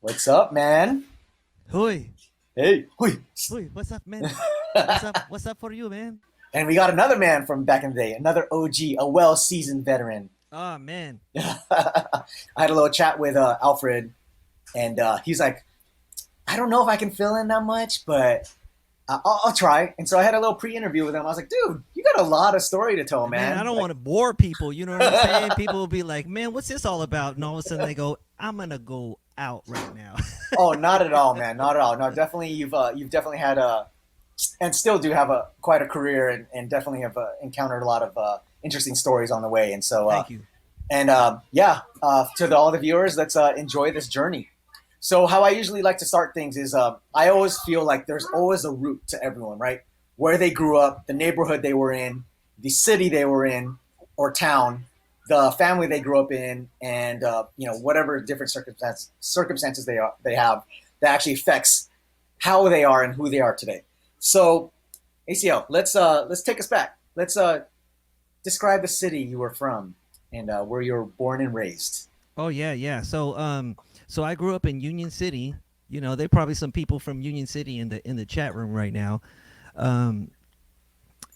What's up, man? Hoi, Hey, hui. hoi, what's up, man? What's up? What's up for you, man? And we got another man from back in the day, another OG, a well-seasoned veteran. Oh man. I had a little chat with Alfred, and he's like, I don't know if I can fill in that much, but I'll try. And so I had a little pre-interview with him. I was like, dude, you got a lot of story to tell, Man, I man. don't Like, want to bore people, you know what I'm saying? People will be like, man, what's this all about? And all of a sudden they go, I'm gonna go out right now. oh, not at all, man, not at all. No, definitely, you've definitely had a and still do have a quite a career, and definitely have encountered a lot of interesting stories on the way. And so Thank you. And yeah, all the viewers, let's enjoy this journey. So, how I usually like to start things is I always feel like there's always a root to everyone, right? Where they grew up, the neighborhood they were in, the city they were in, or town, the family they grew up in, and whatever different circumstances they have that actually affects how they are and who they are today. So, ACL, let's take us back. Let's describe the city you were from and where you were born and raised. Oh yeah, yeah. So I grew up in Union City. You know, there probably some people from Union City in the chat room right now. Um,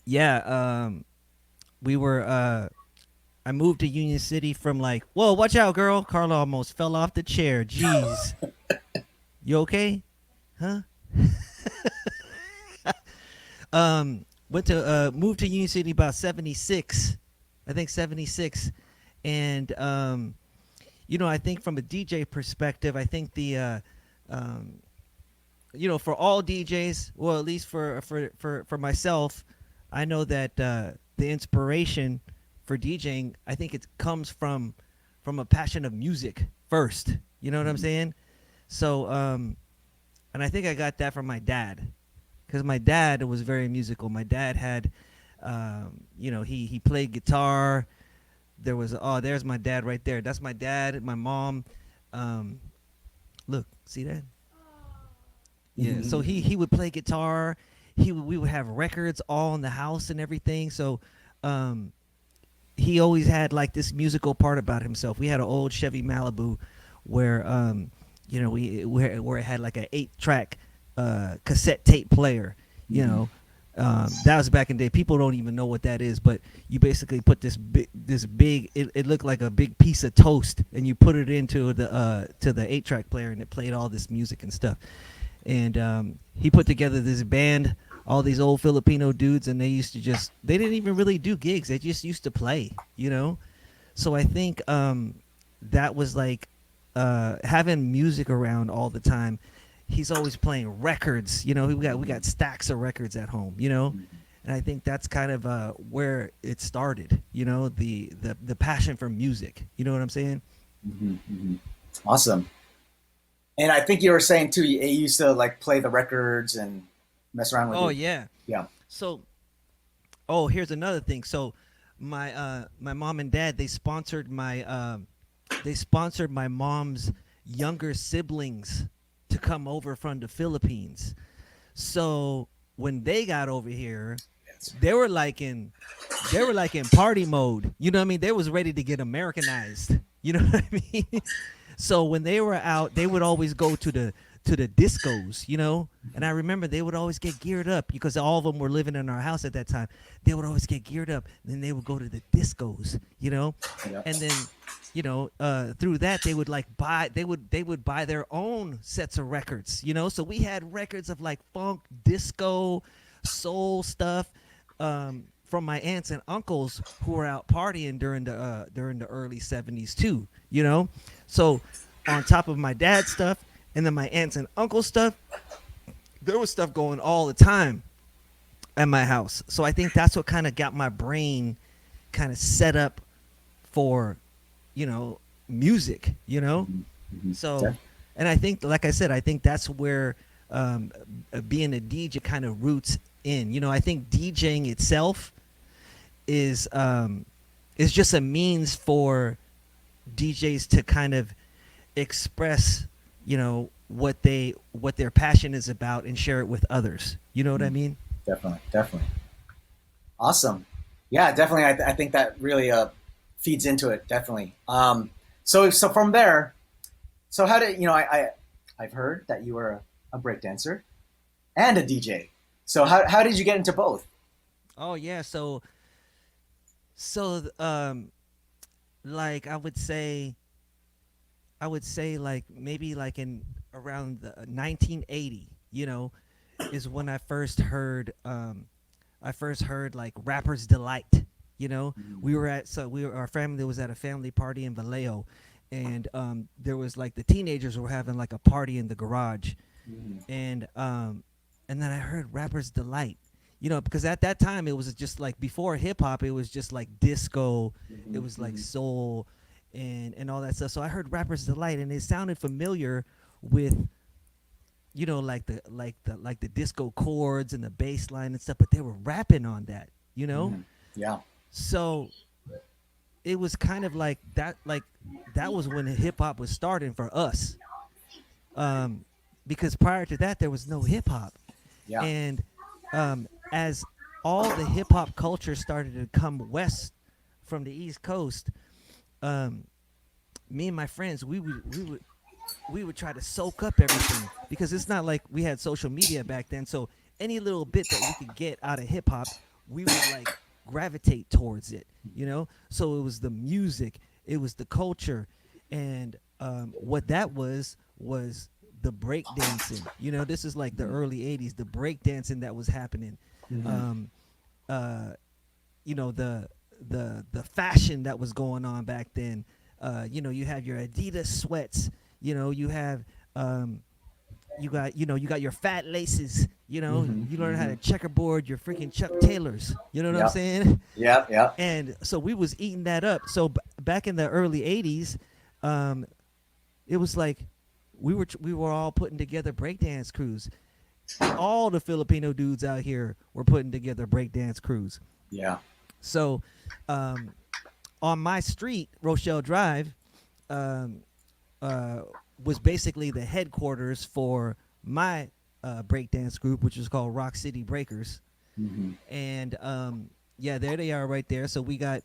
yeah, we were I moved to Union City from like, whoa, watch out, girl. Carla almost fell off the chair. Jeez. You okay? Huh? Went to moved to Union City about 76. I think 76. And I think from a DJ perspective, I think the for all DJs, well, at least for myself, I know that the inspiration for DJing, I think it comes from a passion of music first. You know what I'm saying? So, and I think I got that from my dad, because my dad was very musical. My dad had, he played guitar. There's my dad right there. That's my dad. My mom. Look, see that? Yeah. So he would play guitar. We would have records all in the house and everything. So, he always had like this musical part about himself. We had an old Chevy Malibu where where it had like an 8-track cassette tape player. That was back in the day. People don't even know what that is, but you basically put this big it looked like a big piece of toast, and you put it into the 8-track player, and it played all this music and stuff. And he put together this band, all these old Filipino dudes, and they didn't even really do gigs. They just used to play, So I think that was like having music around all the time. He's always playing records. We got stacks of records at home. And I think that's kind of where it started. The passion for music. You know what I'm saying? Mm-hmm, mm-hmm. Awesome. And I think you were saying too, you used to like play the records and mess around with Oh it. yeah. Yeah. So, here's another thing. So, my mom and dad, they sponsored my mom's younger siblings to come over from the Philippines. So when they got over here, they were like in party mode. You know what I mean? They was ready to get Americanized. You know what I mean? So when they were out, they would always go to the discos, And I remember they would always get geared up because all of them were living in our house at that time. They would always get geared up, and then they would go to the discos, Yeah. And then, through that they would buy their own sets of records, So we had records of like funk, disco, soul stuff. From my aunts and uncles who were out partying during the early 70s too, So on top of my dad's stuff and then my aunts and uncles stuff, there was stuff going all the time at my house. So I think that's what kind of got my brain kind of set up for, music, Mm-hmm. So, and I think, like I said, I think that's where being a DJ kind of roots in. I think DJing itself is just a means for DJs to kind of express, what their passion is about and share it with others. You know what I mean? Definitely, definitely. Awesome. Yeah, definitely. I think that really feeds into it. Definitely. So from there, so how did I I've heard that you were a breakdancer and a DJ. So how did you get into both? Oh yeah, so like I would say like maybe like in around the 1980, is when I first heard like Rapper's Delight. Our family was at a family party in Vallejo, and there was like the teenagers were having like a party in the garage, Mm-hmm. and then I heard Rapper's Delight. Because at that time it was just like before hip hop, it was just like disco, it was like Mm-hmm. soul, and all that stuff. So I heard Rapper's Delight, and it sounded familiar with like the disco chords and the bass line and stuff, but they were rapping on that. Mm-hmm. Yeah. So it was kind of like that was when hip hop was starting for us. Because prior to that there was no hip hop, Yeah. and as all the hip hop culture started to come west from the East Coast, um, me and my friends we would try to soak up everything, because it's not like we had social media back then. So any little bit that we could get out of hip hop, we would like gravitate towards it. So it was the music, it was the culture, and what that was the break dancing. This is like the early '80s, the break dancing that was happening. Mm-hmm. Um, uh, the fashion that was going on back then. You have your Adidas sweats. You have you got your fat laces. Mm-hmm. You learn how Mm-hmm. to checkerboard your freaking Chuck Taylors. You know what I'm Yeah. saying? Yeah. Yeah. And so we was eating that up. So back in the early '80s, it was like we were all putting together breakdance crews. All the Filipino dudes out here were putting together breakdance crews. Yeah. So um, on my street, Rochelle Drive, um, uh, was basically the headquarters for my breakdance group, which was called Rock City Breakers. Mm-hmm. And yeah, there they are right there. So we got,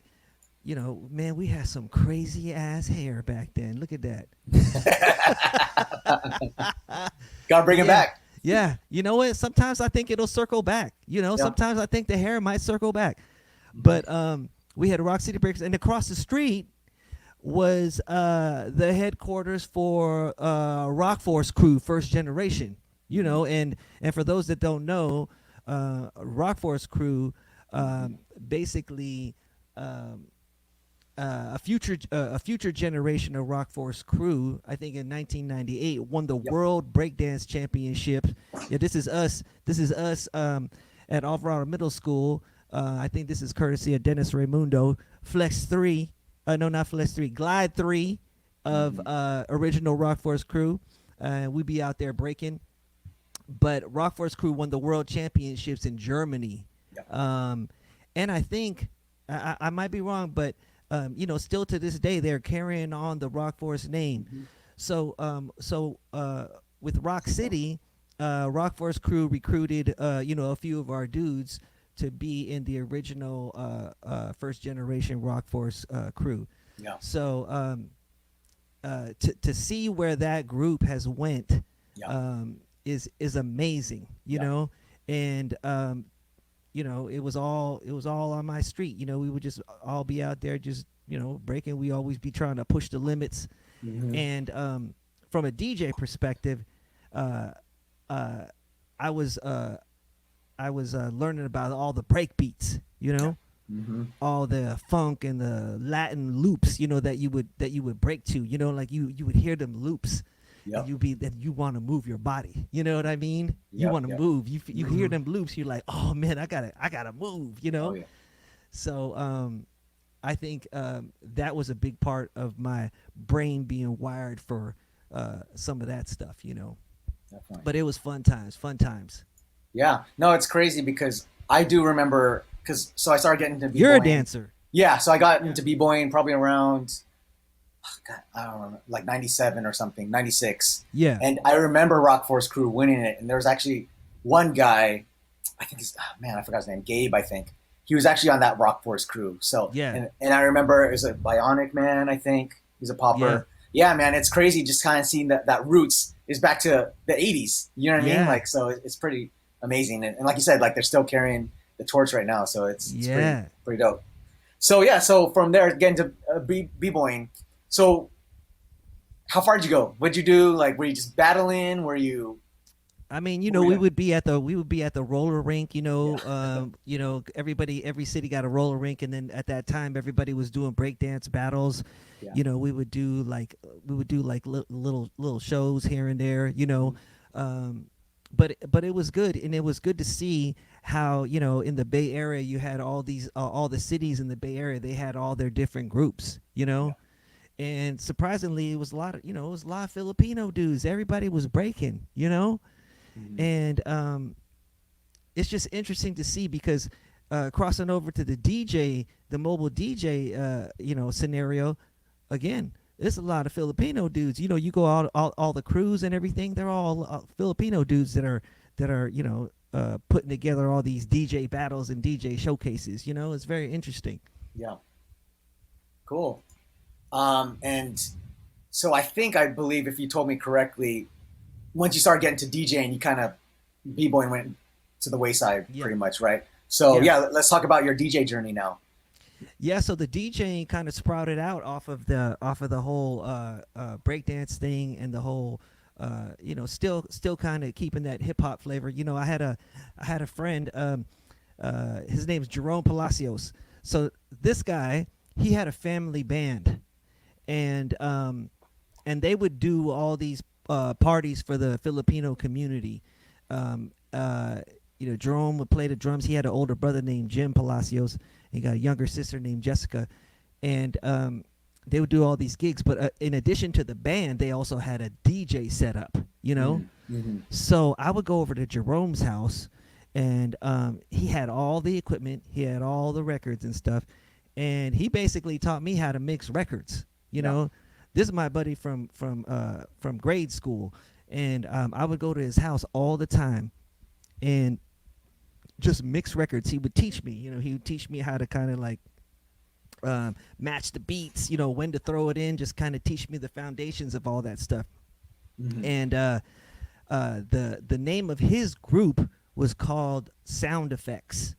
man, we had some crazy ass hair back then. Look at that. Gotta bring it Yeah. back. Yeah. You know what? Sometimes I think it'll circle back. Yeah. Sometimes I think the hair might circle back. But we had Rock City Breakers, and across the street was the headquarters for Rock Force Crew, first generation. And for those that don't know, Rock Force Crew, basically, a future generation of Rock Force Crew, I think in 1998, won the Yep. World Breakdance Championship. Yeah, this is us. This is us at Alvarado Middle School. I think this is courtesy of Dennis Raimundo. Flex 3, no, not Flex 3, Glide 3 of original Rock Force Crew. We be out there breaking. But Rock Force Crew won the World Championships in Germany. Yep. And I think, I might be wrong, but still to this day they're carrying on the Rock Force name. Mm-hmm. So with Rock City, Rock Force Crew recruited a few of our dudes to be in the original first generation Rock Force crew. Yeah. So to see where that group has went Yeah. is amazing, Yeah. and it was all on my street. We would just all be out there just breaking. We always be trying to push the limits. Mm-hmm. And from a DJ perspective, I was learning about all the break beats, Mm-hmm. all the funk and the Latin loops, that you would break to, like you would hear them loops, Yep. and you want to move your body. You know what I mean? You Yep, want to yep. move. You hear Mhm. them loops. You're like, oh man, I gotta move. Oh yeah. So I think that was a big part of my brain being wired for some of that stuff. Definitely. But it was fun times. Fun times. Yeah. No, it's crazy because I do remember so I started getting into b-boying. You're a dancer. Yeah, so I got into b-boying probably around God, I don't know, like 97 or something, 96. Yeah. And I remember Rock Force Crew winning it. And there was actually one guy, I think I forgot his name, Gabe, I think. He was actually on that Rock Force Crew. So, Yeah. and I remember it was a Bionic Man, I think. He's a popper. Yeah, man, it's crazy just kind of seeing that roots is back to the 80s. You know what I mean? Yeah, Like, so it's pretty amazing. And like you said, like they're still carrying the torch right now. So it's yeah. pretty dope. So yeah, so from there getting to b-boying. So how far did you go? What'd you do? Like, were you just battling? Were you, I mean, what were you doing? we would be at the roller rink. Yeah. Every city got a roller rink, and then at that time, everybody was doing breakdance battles. Yeah. We would do like little shows here and there. Mhm. But it was good, and it was good to see how in the Bay Area you had all the cities in the Bay Area, they had all their different groups. Yeah. And surprisingly, it was a lot of it was a lot of Filipino dudes. Everybody was breaking. Mhm. And it's just interesting to see because crossing over to the mobile DJ, scenario, again, there's a lot of Filipino dudes. You go out all the crews and everything. They're all Filipino dudes that are putting together all these DJ battles and DJ showcases. It's very interesting. Yeah. Cool. And so I believe if you told me correctly, once you start getting to DJing, you kind of b-boying went to the wayside Yeah, pretty much, right? So yeah, yeah, let's talk about your DJ journey now. yeah. So the DJing kind of sprouted out off of the whole breakdance thing and the whole still kind of keeping that hip hop flavor. I had a friend. His name's Jerome Palacios. So this guy, he had a family band, and they would do all these parties for the Filipino community. Um, uh, Jerome would play the drums. He had an older brother named Jim Palacios. He got a younger sister named Jessica, and they would do all these gigs. But in addition to the band, they also had a DJ set up. Mm-hmm. So I would go over to Jerome's house, and he had all the equipment. He had all the records and stuff, and he basically taught me how to mix records. Yeah. This is my buddy from grade school, and I would go to his house all the time, and just mix records. He would teach me. He would teach me how to kind of like match the beats. When to throw it in. Just kind of teach me the foundations of all that stuff. Mm-hmm. And the name of his group was called Sound Effects,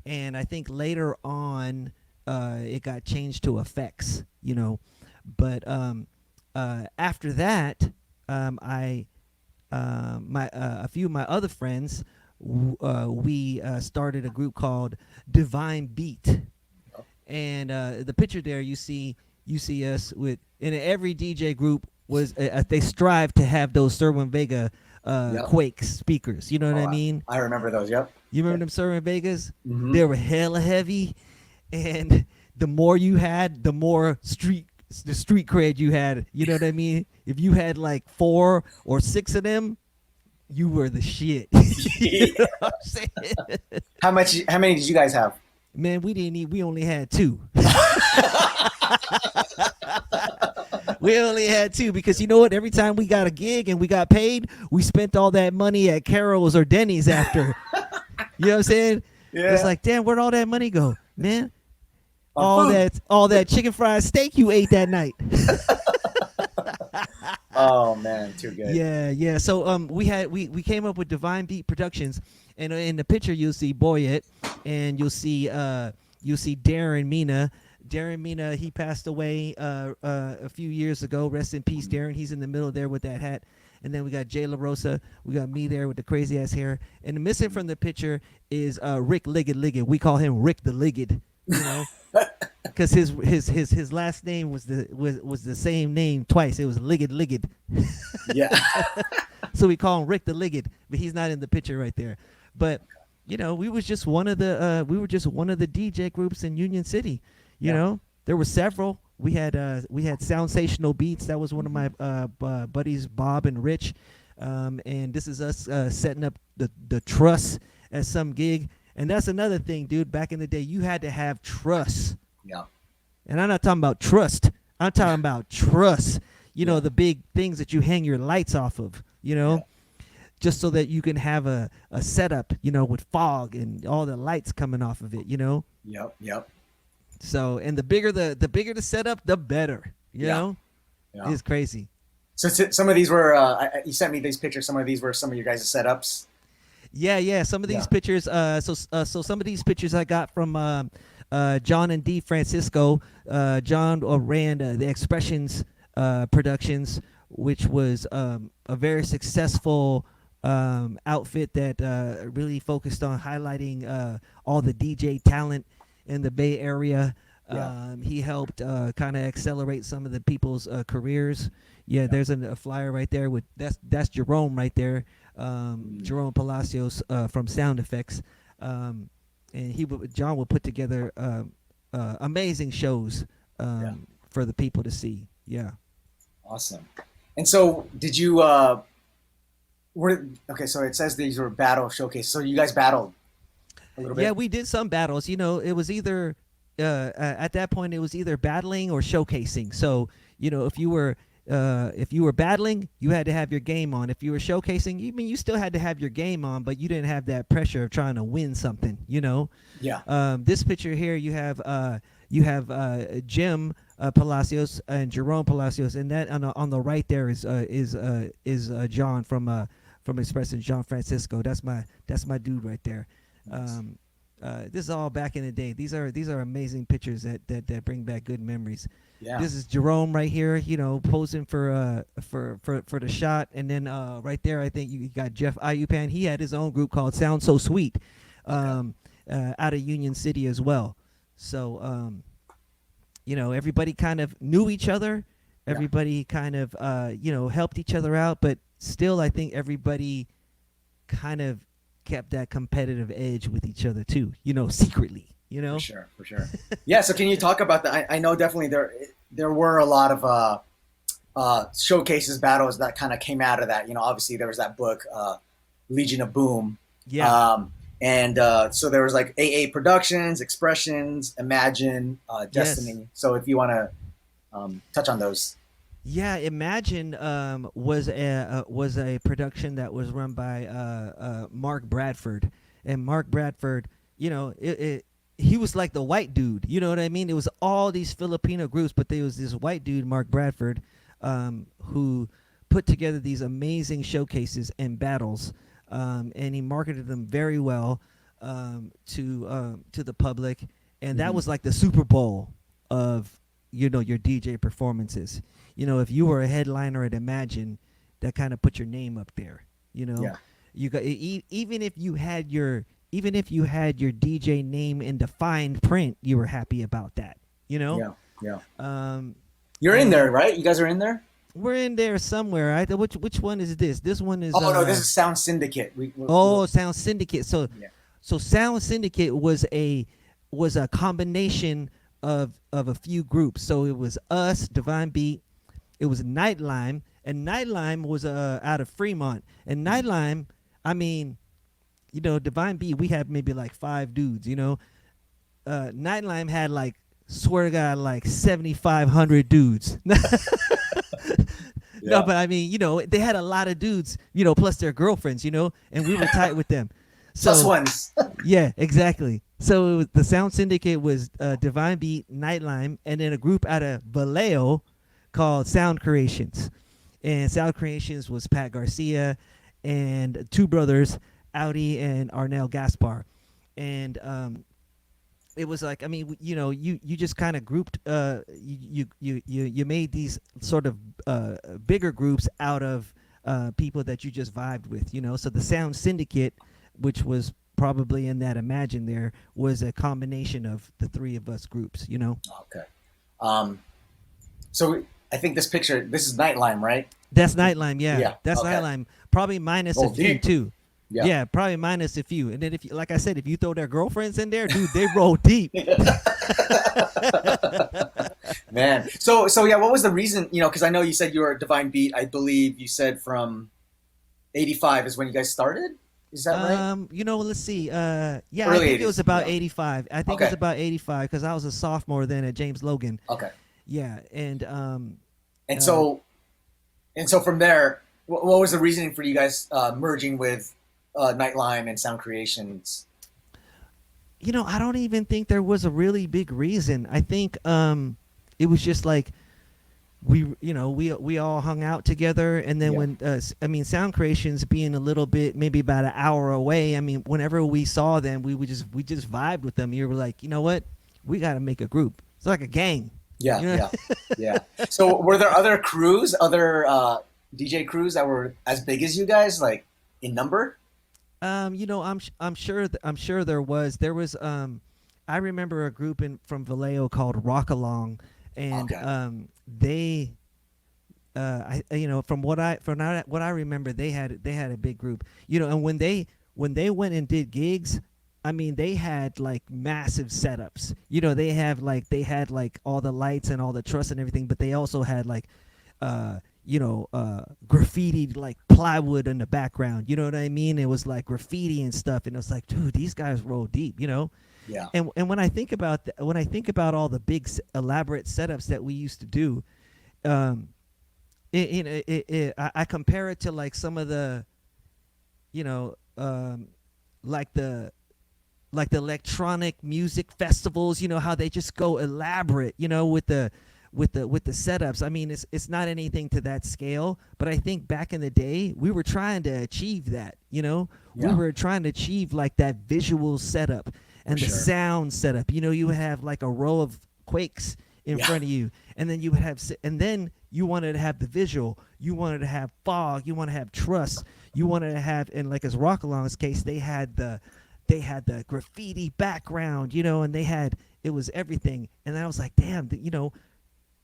and I think later on it got changed to Effects. But after that, I a few of my other friends, we started a group called Divine Beat, and the picture there you see us with, and every DJ group was they strive to have those Serwin Vega Yep. Quake speakers. You know what Oh, I mean? I remember those. Yep. You remember Yep. them Serwin Vegas? Mm-hmm. They were hella heavy, and the more you had, the street cred you had. You know what I mean? If you had like 4 or 6 of them, you were the shit. You know what I'm saying? How many did you guys have? Man, we didn't eat. We only had 2. We only had 2 because you know what? Every time we got a gig and we got paid, we spent all that money at Carol's or Denny's after. You know what I'm saying? Yeah. It's like, damn, where'd all that money go, man? On food. All that chicken fried steak you ate that night. Oh man, too good. Yeah, yeah. So we came up with Divine Beat Productions, and in the picture you'll see Boyet, and you'll see Darren Mina. Darren Mina, he passed away a few years ago. Rest in peace, Darren. He's in the middle there with that hat. And then we got Jay La Rosa. We got me there with the crazy ass hair. And the missing from the picture is Rick Liggett. We call him Rick the Liggett. Because his last name was the same name twice. It was Liggett. Yeah. So we call him Rick the Liggett, but he's not in the picture right there. But we was just one of the DJ groups in Union City. There were several. We had Soundsational Beats. That was one of my buddies, Bob and Rich. And this is us setting up the truss at some gig. And that's another thing, dude. Back in the day, you had to have truss. Yeah. And I'm not talking about trust. I'm talking about truss. Yeah. The big things that you hang your lights off of, Yeah. just so that you can have a setup, with fog and all the lights coming off of it, Yep. Yep. So, and the bigger the setup, the better, Yeah. know? Yeah. It's crazy. So some of these were you sent me these pictures. Some of these were some of your guys' setups. Yeah, yeah. Some of these Yeah, pictures, so some of these pictures I got from John and D. Francisco. John ran the Expressions Productions, which was a very successful outfit that really focused on highlighting all the DJ talent in the Bay Area. yeah, He helped kind of accelerate some of the people's careers. Yeah, yeah. there's a flyer right there with that's Jerome right there, Mm, Jerome Palacios from Sound Effects, and John will put together amazing shows yeah, for the people to see. Yeah, awesome. And so, did you? Were okay. So it says these were battle showcases. So you guys battled a little yeah, bit. we did some battles. You know, it was either at that point it was either battling or showcasing. So you know, if you were battling, you had to have your game on. If you were showcasing, you mean you still had to have your game on, but you didn't have that pressure of trying to win something. You know, Yeah, this picture here, you have Jim Palacios and Jerome Palacios, and that on the right there is John from Expressing John Francisco. That's my dude right there. nice. Um, this is all back in the day. These are amazing pictures that bring back good memories. Yeah, This is Jerome right here, you know, posing for the shot, and then right there, I think you got Jeff Ayupan. He had his own group called Sound So Sweet, okay, um, out of Union City as well. So you know, everybody kind of knew each other. yeah, Everybody kind of you know, helped each other out, but still, I think everybody kind of kept that competitive edge with each other too. You know, secretly. You for know. sure, for sure. Yeah. So can you talk about that? I know definitely there were a lot of showcases battles that kind of came out of that. You know, obviously there was that book, Legion of Boom. Yeah. Um, and so there was like AA Productions, Expressions, Imagine, Yes. Destiny. So if you want to touch on those. Yeah, Imagine was a production that was run by Mark Bradford, and Mark Bradford, you know, he was like the white dude. You know what I mean? It was all these Filipino groups, but there was this white dude, Mark Bradford, who put together these amazing showcases and battles, and he marketed them very well to the public, and that Mm-hmm. was like the Super Bowl of, you know, your DJ performances. You know, if you were a headliner at Imagine, that kind of put your name up there. You know, Yeah, you got even if you had your DJ name in the fine print, you were happy about that. You know, yeah, yeah. um, You're in there, and right? You guys are in there. we're in there somewhere. Which one is this? This one is Oh no, this is Sound Syndicate. oh, Sound Syndicate. Yeah. So Sound Syndicate was a combination of a few groups. So it was us, Divine Beat. It was Nightlime, and Nightlime was out of Fremont. And Nightlime, I mean, you know, Divine Beat, we had maybe like 5 dudes. You know, Nightlime had like, swear to God, like 7,500 dudes. No, Yeah. but I mean, you know, they had a lot of dudes, you know, plus their girlfriends, you know, and we were tight with them. Plus So ones. yeah, exactly. So it was, the Sound Syndicate was Divine Beat, Nightlime, and then a group out of Vallejo called Sound Creations. And Sound Creations was Pat Garcia and two brothers, Audi and Arnel Gaspar. And it was like, I mean, you know, you just kind of grouped, you made these sort of bigger groups out of people that you just vibed with, you know. So the Sound Syndicate, which was probably in that Imagine there, was a combination of the three of us groups, you know. Okay. Um, so I think this picture, this is Nightlime, right? That's Nightlime, yeah. Yeah. That's Okay. Nightlime. Probably minus a Roll few deep. too. Yeah. Yeah, probably minus a few. And then if you, like I said, if you throw their girlfriends in there, dude, they roll deep. Man. So yeah, what was the reason? You know, because I know you said you were a Divine Beat. I believe you said from '85 is when you guys started. Is that right? You know, let's see. Yeah, I Early think it was '80s. about Yeah. 85. I think it Okay. was about 85 because I was a sophomore then at James Logan. Okay. Yeah, and And uh, so and so from there, what was the reasoning for you guys merging with Nightlime and Sound Creations? you know, I don't even think there was a really big reason. I think it was just like we all hung out together. And then Yeah. when I mean, sound creations being a little bit, maybe about an hour away, I mean, whenever we saw them, we just vibed with them. You were like, you know what, we got to make a group. It's like a gang, Yeah. you know. Yeah. Yeah. So were there other crews, other DJ crews that were as big as you guys, like in number? I'm sure there was. I remember a group from Vallejo called Rock Along, and Okay. they from what I remember, they had a big group. And when they went and did gigs, I mean, they had like massive setups. They had like all the lights and all the truss and everything, but they also had like graffiti, like plywood in the background. You know what I mean? It was like graffiti and stuff, and it was like, dude, these guys roll deep. Yeah. And when I think about when I think about all the big elaborate setups that we used to do, um, I compare it to like some of the, you know, like the electronic music festivals. How they just go elaborate. With the setups. I mean, it's not anything to that scale, but I think back in the day we were trying to achieve that. We Yeah. were trying to achieve like that visual setup For and the sure. sound setup. You would have like a row of Quakes in Yeah. front of you, and then you would have, and then you wanted to have the visual. You wanted to have fog. You want to have truss. You wanted to have, and like as Rock Along's case, they had the graffiti background, and they had, it was everything. And I was like, damn,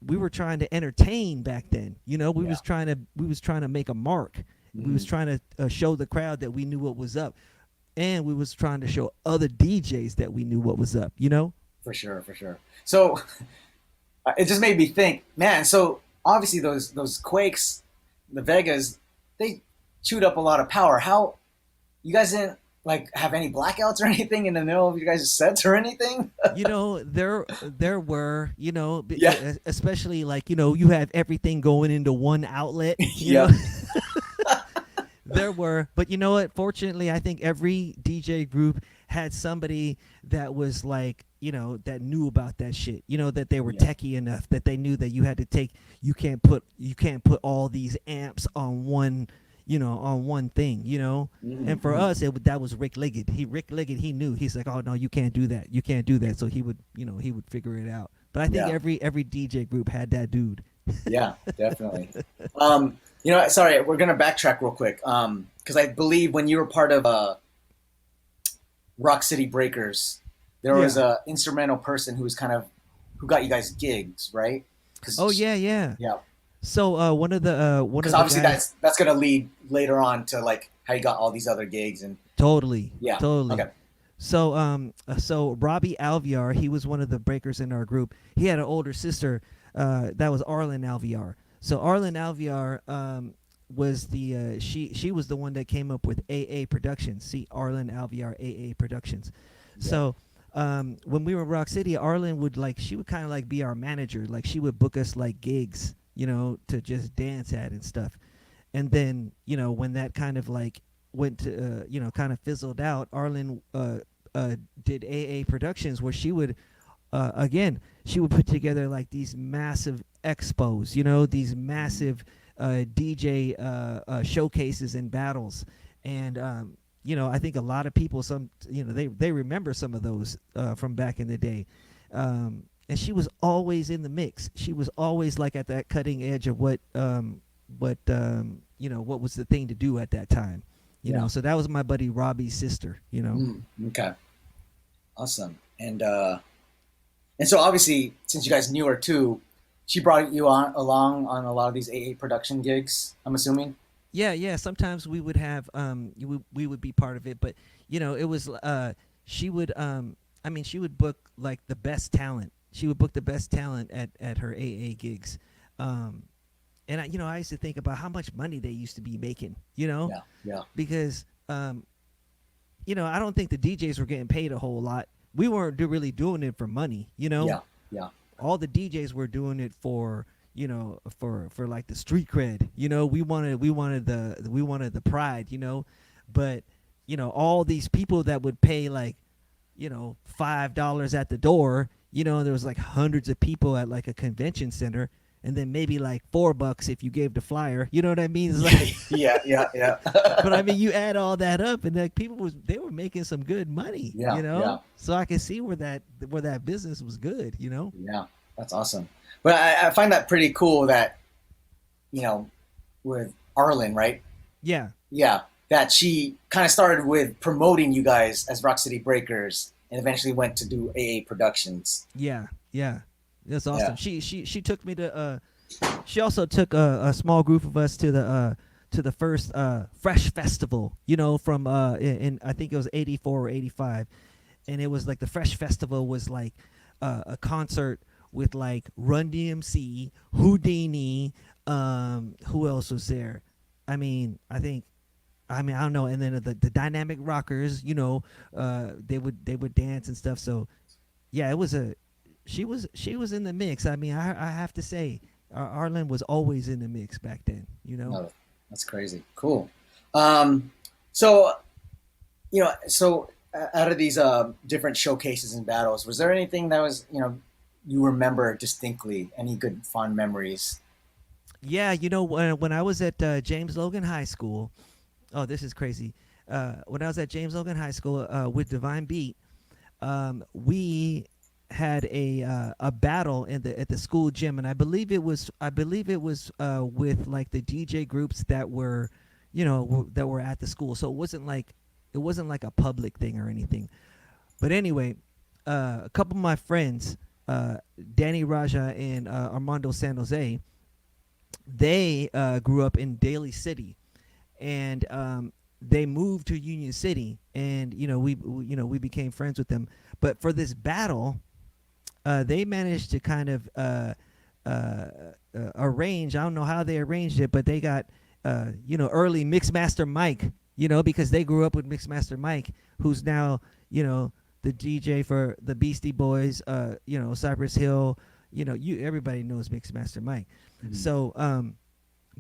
we were trying to entertain back then. We Yeah. was trying to make a mark. We was Mhm. trying to show the crowd that we knew what was up, and we was trying to show other DJs that we knew what was up. For sure. For sure. So it just made me think, man. So obviously those Quakes, the Vegas, they chewed up a lot of power. How you guys didn't like have any blackouts or anything in the middle of your guys' sets or anything? There were, Yeah. especially like, you have everything going into one outlet. Yep. There were, but you know what? Fortunately, I think every DJ group had somebody that was like, that knew about that shit. That they were Yeah. techie enough that they knew that you can't put all these amps on one thing. And for Mhm. us, that was Rick Liggett. He knew. He's like, oh no, you can't do that. You can't do that. So he would figure it out. But I think Yeah. every DJ group had that dude. Yeah. Definitely. Sorry, we're gonna backtrack real quick. Because I believe when you were part of Rock City Breakers, there was Yeah. a instrumental person who was kind of who got you guys gigs, right? Oh Because yeah, yeah. yeah, So one because of the obviously guys. that's gonna lead later on to like how you got all these other gigs and Totally, yeah. totally. Okay. So Robbie Alviar, he was one of the breakers in our group. He had an older sister, that was Arlen Alviar. So Arlen Alviar, was the she was the one that came up with AA Productions. See, Arlen Alviar, AA Productions. Yeah. So when we were in Rock City, Arlen she would kind of like be our manager. Like she would book us like gigs, to just dance at and stuff. And then when that kind of like went to kind of fizzled out, Arlen did AA Productions, where she would again, she would put together like these massive expos, these massive DJ showcases and battles. And I think a lot of people, they remember some of those from back in the day. And she was always in the mix. She was always like at that cutting edge of what was the thing to do at that time. Yeah. So that was my buddy Robbie's sister. Okay. Awesome. And so obviously, since you guys knew her too, she brought you on along on a lot of these AA production gigs. I'm assuming. Yeah, yeah. Sometimes we would have we would be part of it, but it was she would I mean, she would book like the best talent. She would book the best talent at her AA gigs. And I used to think about how much money they used to be making, Yeah. Yeah. because I don't think the DJs were getting paid a whole lot. We weren't really doing it for money. Yeah. Yeah. All the DJs were doing it for for like the street cred. We wanted the pride. But all these people that would pay like $5 at the door. There was like hundreds of people at like a convention center. and then maybe like $4 if you gave the flyer. You know what I mean? It's like, Yeah, yeah, yeah. but I mean, you add all that up, and like people was they were making some good money. Yeah, yeah, So I can see where that business was good. yeah. That's awesome. But I find that pretty cool that, you know, with Arlen, right? Yeah, Yeah, that she kind of started with promoting you guys as Rock City Breakers and eventually went to do AA Productions. yeah, yeah. That's Yeah. awesome. She took me to she also took a small group of us to the first Fresh Festival, from in I think it was 84 or 85, and it was like the Fresh Festival was like a concert with like Run DMC, Houdini, who else was there? I don't know, and then the Dynamic Rockers, they would dance and stuff. So yeah, it was a she was in the mix. I mean, I have to say, Arlen was always in the mix back then. No, that's crazy. Cool. Um, so out of these different showcases and battles, was there anything that was you remember distinctly? Any good fond memories? Yeah, when I was at James Logan High School. Oh, this is crazy. When I was at James Logan High School with Divine Beat, we had a battle at the school gym, and I believe it was with like the DJ groups that were that were at the school. So it wasn't like a public thing or anything. But anyway, a couple of my friends, Danny Raja and Armando San Jose, they grew up in Daly City, and they moved to Union City, and we became friends with them. But for this battle, they managed to kind of arrange. I don't know how they arranged it, but they got early MixMaster Mike, because they grew up with MixMaster Mike, who's now the DJ for the Beastie Boys, Cypress Hill. Everybody knows MixMaster Mike. Mhm. So,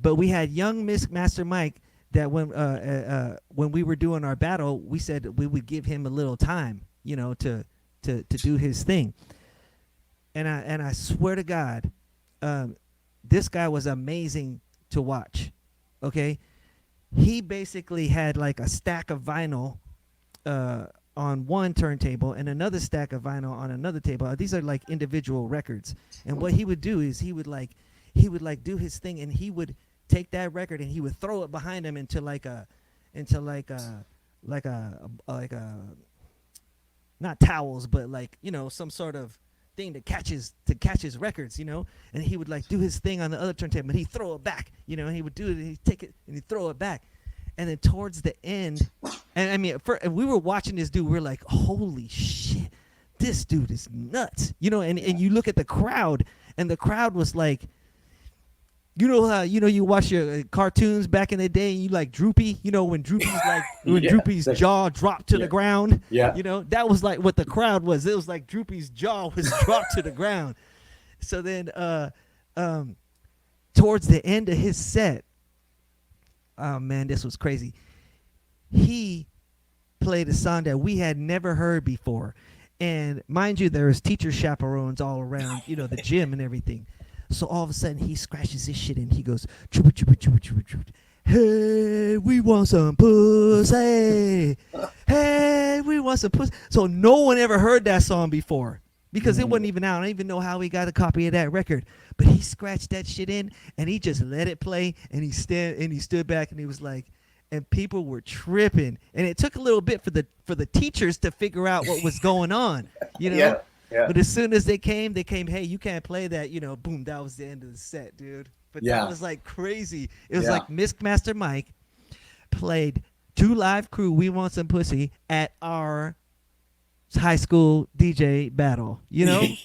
but we had young MixMaster Mike that when we were doing our battle, we said we would give him a little time, to do his thing. And I swear to God, this guy was amazing to watch. Okay, he basically had like a stack of vinyl on one turntable and another stack of vinyl on another table. These are like individual records. And what he would do is he would do his thing, and he would take that record and he would throw it behind him into like a not towels, but like some sort of thing to catch his records, and he would like do his thing on the other turntable, and he'd throw it back, and he would do it, and he'd take it and he'd throw it back. And then towards the end, and I mean, and we were watching this dude, we were like, holy shit, this dude is nuts, and you look at the crowd, and the crowd was like, how you watch your cartoons back in the day, and you like Droopy, when Droopy's like when Yeah. Droopy's jaw dropped to the ground. Yeah. That was like what the crowd was. It was like Droopy's jaw was dropped to the ground. So then towards the end of his set, oh man, this was crazy. He played a song that we had never heard before. And mind you, there was teacher chaperones all around, the gym and everything. So all of a sudden he scratches his shit and he goes, "Choopa, choopa, choopa, choopa, choopa. Hey, we want some pussy. Hey, we want some pussy." So no one ever heard that song before because it wasn't even out. I don't even know how he got a copy of that record. But he scratched that shit in and he just let it play, and he stood back and he was like, and people were tripping. And it took a little bit for the teachers to figure out what was going on, Yeah. Yeah. But as soon as they came, hey, you can't play that, boom, that was the end of the set, dude. But that was like crazy. It was like MixMaster Mike played 2 Live Crew, We Want Some Pussy at our high school DJ battle, It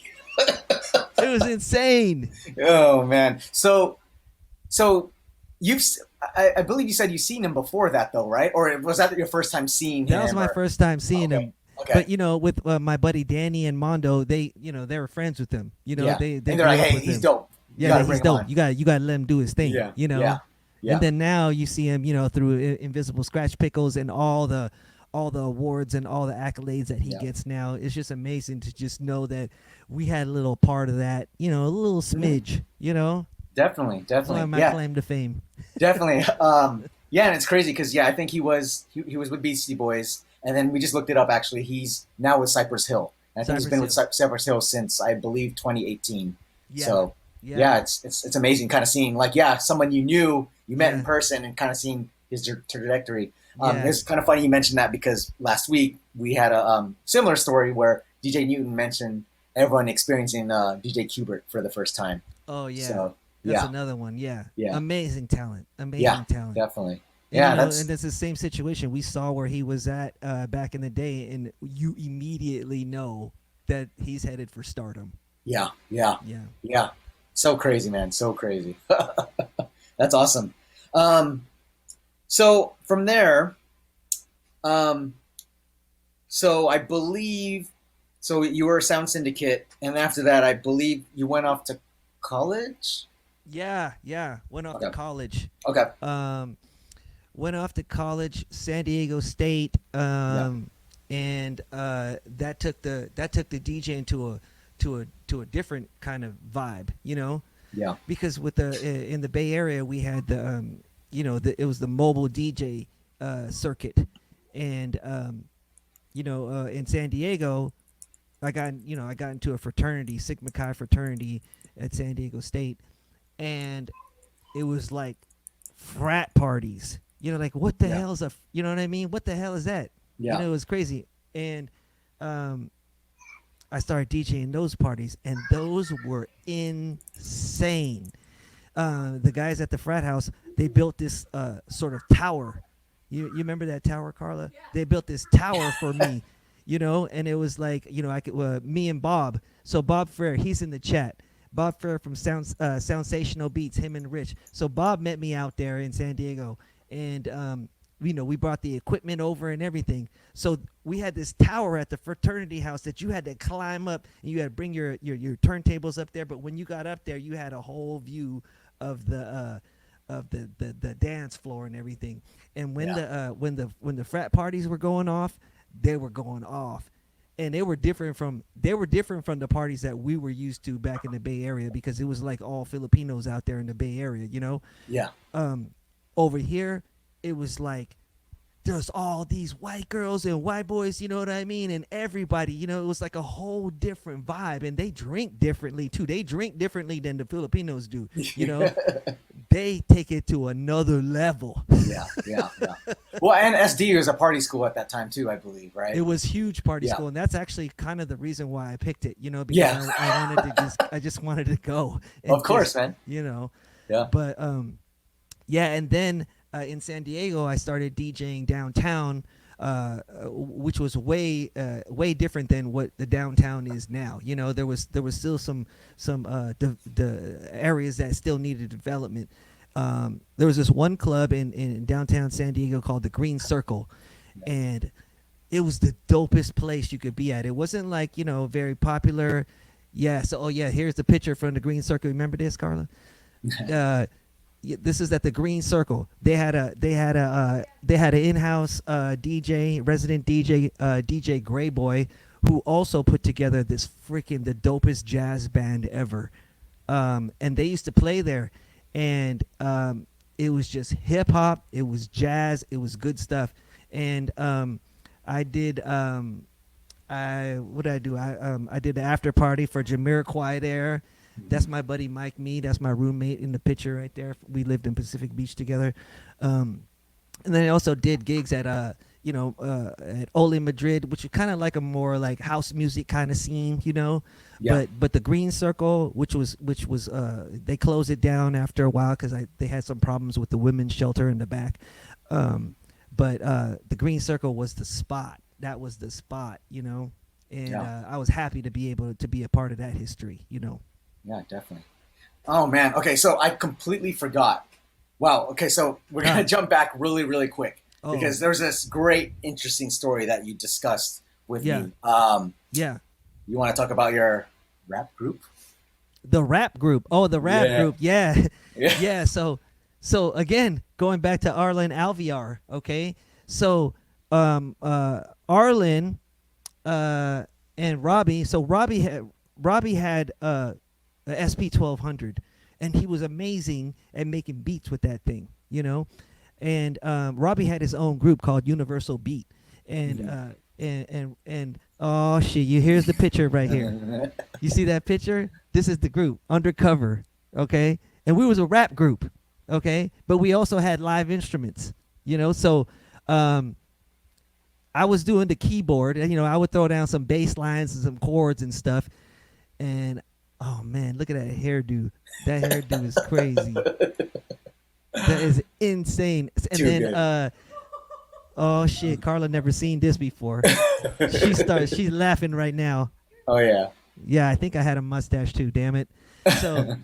was insane. Oh man. So I believe you said you've seen him before that though, right? Or was that your first time seeing him? That was my first time seeing him. Okay. But with my buddy Danny and Mondo, they were friends with him. They and grew they're like, up hey, with he's him. dope. Yeah, he's dope. You gotta let him do his thing. Yeah. Yeah. Yeah. And then now you see him, through Invisible Scratch Pickles and all the all the awards and all the accolades that he Yeah. gets now. It's just amazing to just know that we had a little part of that, a little Mhm. smidge, Definitely, That's why definitely. my Yeah, claim to fame. definitely. Yeah, and it's crazy because I think he was with Beastie Boys, and then we just looked it up. Actually, he's now with Cypress Hill. And I think he's Cypress been with Hill. Cypress Hill since I believe 2018. Yeah. So Yeah. yeah, it's amazing kind of seeing like someone you met in Yeah. person and kind of seeing his trajectory. Yeah. It's kind of funny you mentioned that because last week we had a similar story where DJ Newton mentioned everyone experiencing DJ Qbert for the first time. Oh yeah. So That's yeah, another one. Yeah. yeah, Amazing talent. yeah, Amazing talent. definitely. And Yeah, and that's it's the same situation we saw where he was at back in the day, and you immediately know that he's headed for stardom. yeah, yeah, Yeah. yeah. So crazy, man. So crazy. That's awesome. Um, so from there, um, so I believe, so you were a Sound Syndicate, and after that, I believe you went off to college. Yeah. Yeah. Went off to Okay. college. Okay. Um, Went off to college, San Diego State, Yeah. and that took the DJ to a different kind of vibe, Yeah. because with the in the Bay Area we had it was the mobile DJ circuit, and in San Diego I got into a fraternity, Sigma Chi fraternity at San Diego State, and it was like frat parties. Like what the Yeah. hell is you know what I mean? What the hell is that? Yeah. It was crazy. And um, I started DJing those parties, and those were insane. The guys at the frat house, they built this sort of tower. You remember that tower, Carla? Yeah. They built this tower for me, and it was like, I could me and Bob. So Bob Frere, he's in the chat. Bob Frere from Soundsational Beats, him and Rich. So Bob met me out there in San Diego, and we brought the equipment over and everything. So we had this tower at the fraternity house that you had to climb up, and you had to bring your turntables up there. But when you got up there, you had a whole view of the dance floor and everything. And when Yeah. the frat parties were going off, they were going off, and they were different from the parties that we were used to back in the Bay Area, because it was like all Filipinos out there in the Bay Area. Yeah. um, Over here, it was like there's all these white girls and white boys, you know what I mean? And everybody, it was like a whole different vibe. And they drink differently too. They drink differently than the Filipinos do. They take it to another level. Yeah. Yeah. Yeah. Well, and SD was a party school at that time too, I believe, It right? was huge party Yeah. school, and that's actually kind of the reason why I picked it, because Yeah. I wanted to I just wanted to go and Of course, just, man. Yeah. but yeah, and then in San Diego, I started DJing downtown, which was way different than what the downtown is now. There was still some the areas that still needed development. There was this one club in downtown San Diego called the Green Circle, and it was the dopest place you could be at. It wasn't like very popular. Yeah. So here's the picture from the Green Circle. Remember this, Carla? This is at the Green Circle. They had an in-house DJ, resident DJ, DJ Gray Boy, who also put together this freaking the dopest jazz band ever. And they used to play there, and it was just hip hop. It was jazz. It was good stuff. And I did. What did I do? I did the after party for Jamiroquai there. That's my buddy Mike Me. That's my roommate in the picture right there. We lived in Pacific Beach together. And then I also did gigs at at Ole Madrid, which is kind of like a more like house music kind of scene, Yeah. But the Green Circle, which was they closed it down after a while because they had some problems with the women's shelter in the back. But the Green Circle was the spot. That was the spot, And Yeah. I was happy to be able to be a part of that history, Yeah, definitely. Oh man. Okay, so I completely forgot. Wow. Okay, so we're gonna jump back really, really quick Oh. because there's this great, interesting story that you discussed with Yeah. me. Yeah. You want to talk about your rap group? The rap group. Oh, the rap Yeah. group. Yeah. Yeah. Yeah. So again, going back to Arlen Alviar, okay? So Arlen and Robbie. So Robbie had a SP 1200, and he was amazing at making beats with that thing. And Robbie had his own group called Universal Beat, and Mhm. and oh shit, here's the picture right here. You see that picture? This is the group Undercover, okay? And we was a rap group, okay? But we also had live instruments, So um, I was doing the keyboard, and I would throw down some bass lines and some chords and stuff. And oh man, look at that hairdo. That hairdo is crazy. That is insane. And Too then good. oh shit, Carla never seen this before. She's laughing right now. Oh yeah. Yeah, I think I had a mustache too. Damn it. So,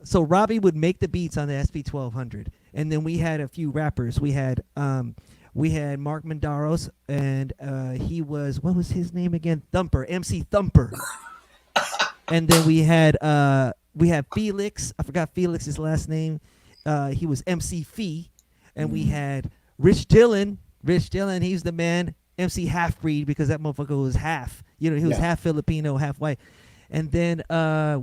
so Robbie would make the beats on the SP 1200, and then we had a few rappers. We had Mark Mendaros, and he was, what was his name again? Thumper, MC Thumper. And then we had Felix. I forgot Felix's last name. He was MC Fee, and we had Rich Dillon. Rich Dillon, he's the man. MC Halfbreed, because that motherfucker was half. He was half Filipino, half white. And then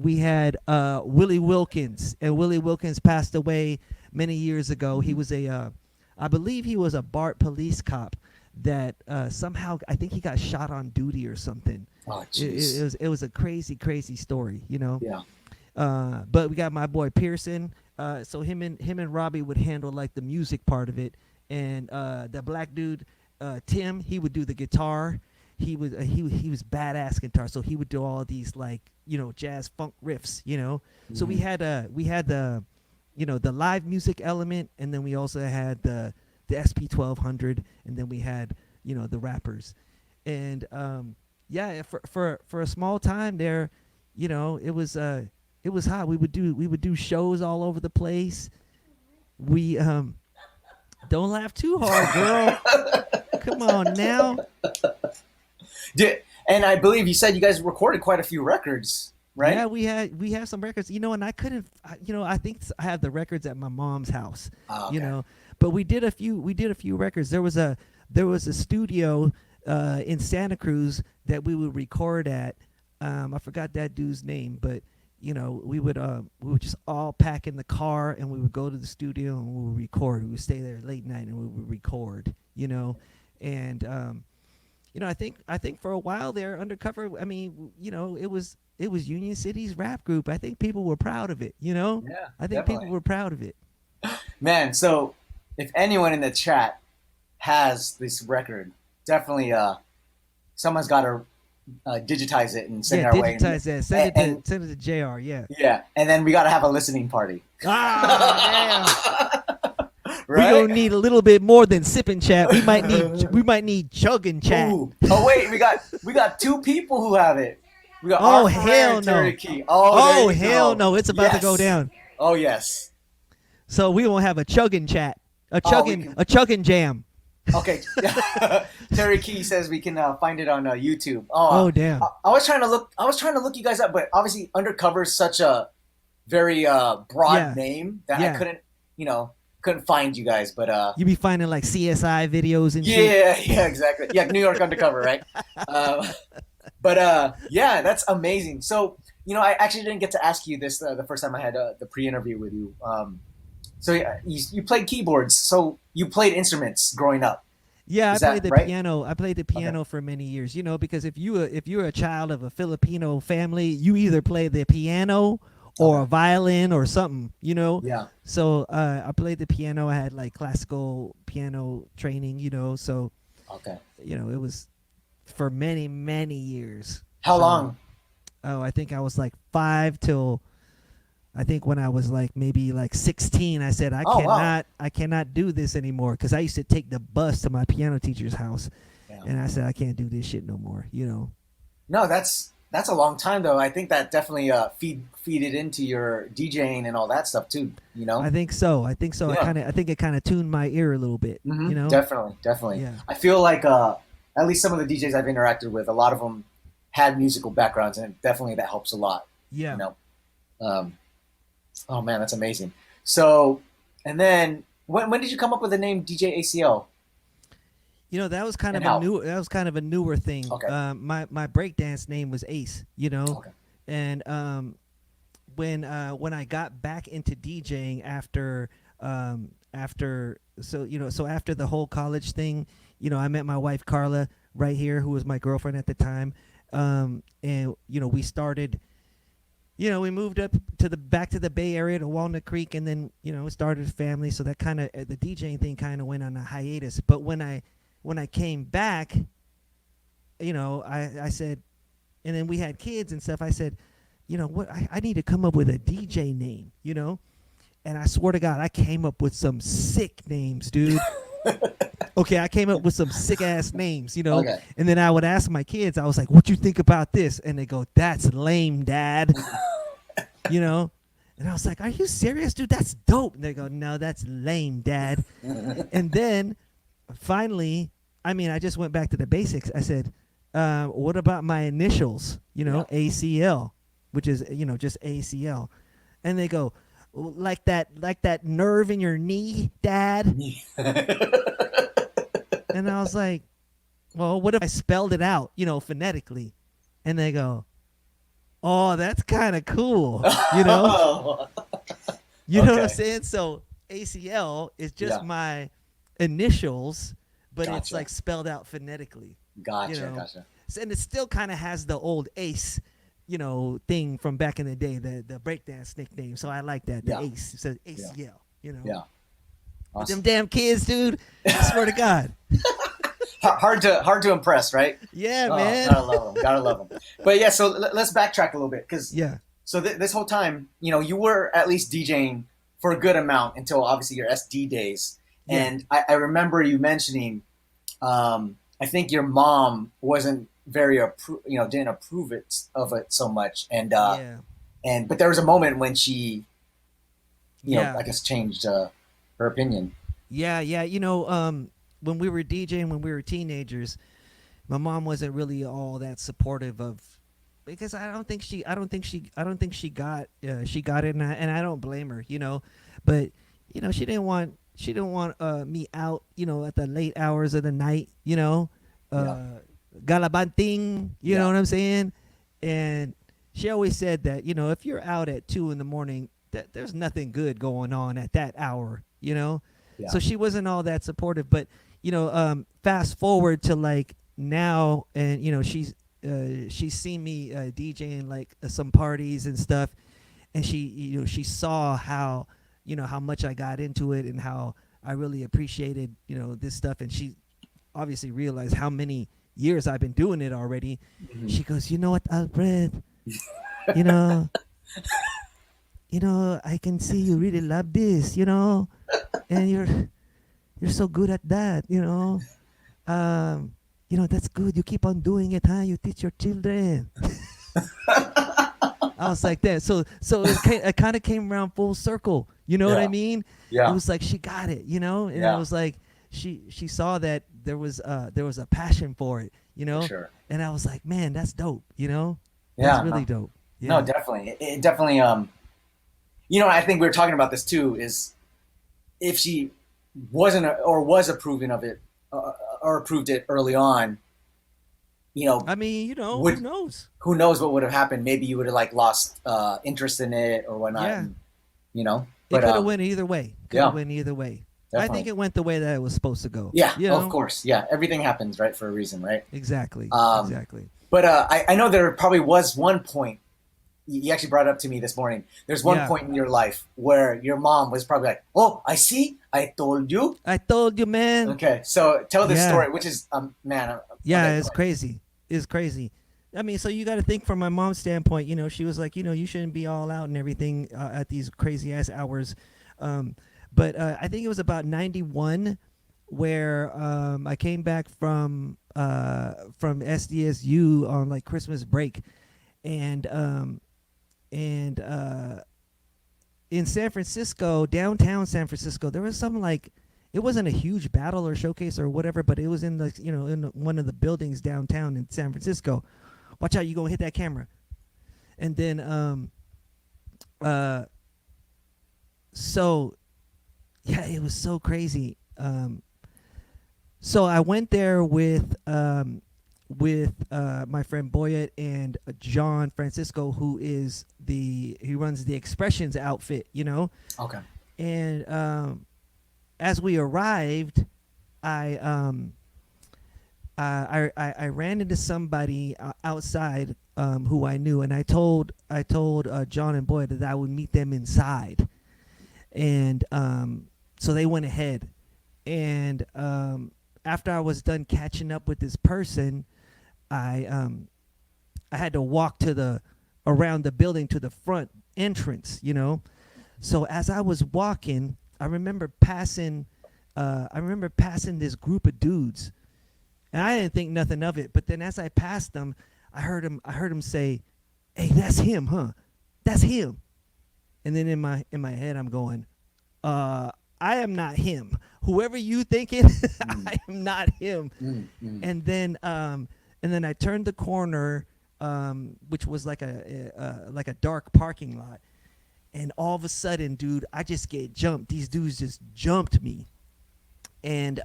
we had Willie Wilkins, and Willie Wilkins passed away many years ago. He was I believe he was a BART police cop that somehow, I think he got shot on duty or something. Oh jeez. It was a crazy story, Yeah. But we got my boy Pearson. So him and Robbie would handle like the music part of it, and the black dude Tim, he would do the guitar. He was badass guitar, so he would do all these like jazz funk riffs. So we had the the live music element, and then we also had the SP 1200, and then we had the rappers, and yeah, for a small time there, it was hot. We would do shows all over the place. We don't laugh too hard, girl. Come on now. And I believe you said you guys recorded quite a few records, right? Yeah, we have some records, and I couldn't, I think I have the records at my mom's house, Oh, okay. but we did a few records. There was a studio in Santa Cruz that we would record at. I forgot that dude's name, but we would just all pack in the car, and we would go to the studio, and we would record. We would stay there late night, and we would record, and I think for a while there, Undercover, I mean, it was Union City's rap group. I think people were proud of it, Yeah, I think definitely. people were proud of it. Man, so if anyone in the chat has this record, definitely someone's got to digitize it and send Yeah, it our way. digitize that. Send it to JR, yeah. Yeah, and then we got to have a listening party. Ah, damn. We Right? gonna need a little bit more than sip and chat. We might need chug and chat. Ooh. Oh wait, we got two people who have it. We got Oh, our hell friend no. Terry Key. Oh, there Oh you hell go. no, it's about to go Yes. down. Oh yes. So we won't have a chug and chat. A Oh, we can- chug and jam. Okay. Terry Key says we can find it on YouTube. Oh, Oh damn. I was trying to look. I was trying to look you guys up, but obviously Undercover is such a very broad Yeah. name that Yeah. I couldn't find you guys. But You be finding like CSI videos and shit. yeah, exactly. Yeah, New York Undercover, right? Yeah, that's amazing. So I actually didn't get to ask you this the first time I had the pre-interview with you. So you played keyboards. So you played instruments growing up. Yeah, Is I that played the right? piano. I played the piano for many years. Because if you're a child of a Filipino family, you either play the piano or Okay. a violin or something. Yeah. So I played the piano. I had like classical piano training. So Okay. it was for many years. How So, long? Oh, I think I was like 5 till. I think when I was like maybe like 16, I said Oh, wow. I cannot do this anymore, because I used to take the bus to my piano teacher's house, Yeah. and I said I can't do this shit no more. No, that's a long time though. I think that definitely feed it into your DJing and all that stuff too. I think so. I Yeah. think it kind of tuned my ear a little bit. Definitely. Yeah. I feel like at least some of the DJs I've interacted with, a lot of them had musical backgrounds, and definitely that helps a lot. Yeah. You know. Oh man, that's amazing. So, and then when did you come up with the name DJ ACL? That was kind And of a how? newer thing. Okay. My breakdance name was Ace. Okay. And when I got back into DJing after the whole college thing, I met my wife Carla right here, who was my girlfriend at the time, and we started. We moved up to the back to the Bay Area to Walnut Creek, and then we started a family. So that kind of the DJing thing kind of went on a hiatus. But when I came back, I said, and then we had kids and stuff. I said, what? I need to come up with a DJ name. And I swear to God, I came up with some sick names, dude. Okay, I came up with some sick ass names, Okay. and then I would ask my kids, I was like, "What you think about this?" And they go, "That's lame, Dad." you know. And I was like, "Are you serious, dude? That's dope." And they go, "No, that's lame, Dad." And then finally, I just went back to the basics. I said, "What about my initials? Yeah. ACL, which is just ACL." And they go, like that nerve in your knee, Dad." And I was like, "Well, what if I spelled it out, phonetically?" And they go, "Oh, that's kind of cool," you know. Oh, You know what I'm okay. saying? So ACL is just Yeah. my initials, but it's Gotcha. like spelled out phonetically, you Gotcha. know. Gotcha. And it still kind of has the old Ace, thing from back in the day, the breakdance nickname. So I like that, the Yeah. Ace. It says Yeah. ACL. Yeah. But them Awesome. damn kids, dude. I swear to God. Hard to impress, right? Yeah, Oh, man. gotta love them. Gotta love them. But yeah, so let's backtrack a little bit because Yeah. so this whole time, you were at least DJing for a good amount until obviously your SD days. Yeah. And I remember you mentioning, I think your mom wasn't very didn't approve of it so much, Yeah. but there was a moment when she, I Yeah. guess changed her opinion. Yeah. Yeah. When we were DJing when we were teenagers, my mom wasn't really all that supportive of, because she got it, and I don't blame her, but she didn't want me out, at the late hours of the night, Yeah, uh galabanting, you know yeah, what I'm saying? And she always said that, if you're out at 2 in the morning, that there's nothing good going on at that hour. yeah, So she wasn't all that supportive. But fast forward to like now, and she's seen me DJing like some parties and stuff, and she saw how much I got into it and how I really appreciated this stuff, and she obviously realized how many years I've been doing it already. mhm. She goes, "You know what, Alfred? You know, I can see you really love this, and you're so good at that. Um, that's good. You keep on doing it, huh? You teach your children." I was like that. So it kind of came around full circle. You know what I Yeah, mean? It yeah, was like she got it, and it yeah, was like she saw that there was a passion for it, for sure. and I was like, man, that's dope. That's Yeah, really no, dope. no, Yeah. definitely. It definitely. I think we were talking about this too. Is if she wasn't or was approving of it or approved it early on, you know, I mean, who would knows? who knows what would have happened? Maybe you would have like lost interest in it or whatnot, Yeah. and you know. It But could have went either way. Could have yeah, went either way. I think definitely. it went the way that it was supposed to go. Yeah, of course. Yeah, everything happens right for a reason, right? Exactly. Um, Exactly. but I know there probably was one point. You actually brought it up to me this morning. There's one Yeah. point in your life where your mom was probably like, "Oh, I see. I told you." I told you, man. Okay, so tell this Yeah. story, which is man. Okay, Yeah, go it's crazy. It's crazy. I mean, so you got to think from my mom's standpoint. She was like, you shouldn't be all out and everything at these crazy ass hours. Um, but I think it was about 91 where I came back from SDSU on like Christmas break, and in San Francisco, downtown San Francisco, there was some like, it wasn't a huge battle or showcase or whatever, but it was in the in one of the buildings downtown in San Francisco. Watch out, you gonna hit that camera. And then uh so yeah, it was so crazy. So I went there with my friend Boyet and John Francisco, who is he runs the Expressions outfit, you know. Okay. And as we arrived, I I ran into somebody outside who I knew, and I told John and Boyd that I would meet them inside, and so they went ahead, and after I was done catching up with this person, I I had to walk to the around the building to the front entrance, you know. So as I was walking, I remember passing this group of dudes, and I didn't think nothing of it. But then as I passed them, I heard him say, "Hey, that's him, huh? That's him." And then in my head, I'm going, I am not him. Whoever you thinking, I am not him. And then I turned the corner, which was like a dark parking lot, and all of a sudden, dude, I just get jumped. These dudes just jumped me, and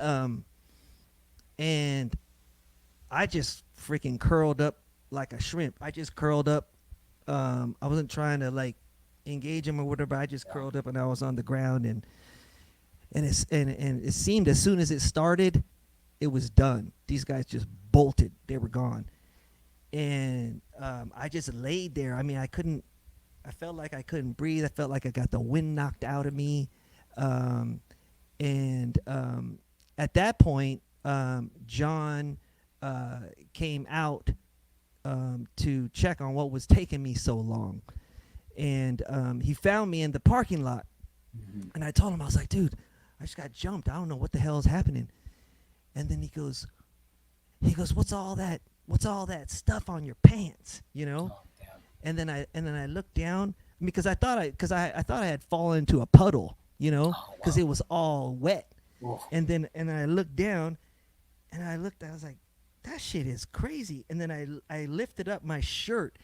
and I just freaking curled up like a shrimp. I just curled up. I wasn't trying to like engage him or whatever. I just curled up and I was on the ground, and it seemed as soon as it started, it was done. These guys just bolted. They were gone, and I just laid there. I mean, I couldn't. I felt like I couldn't breathe. I felt like I got the wind knocked out of me, and at that point, John came out to check on what was taking me so long, and he found me in the parking lot, and I told him, I was like, dude, I just got jumped. I don't know what the hell is happening. And then he goes, what's all that stuff on your pants, you know? Oh, damn. And then I looked down because I thought I had fallen into a puddle, you know, because it was all wet. Oof. And then I looked down, and I was like, that shit is crazy. And then I lifted up my shirt,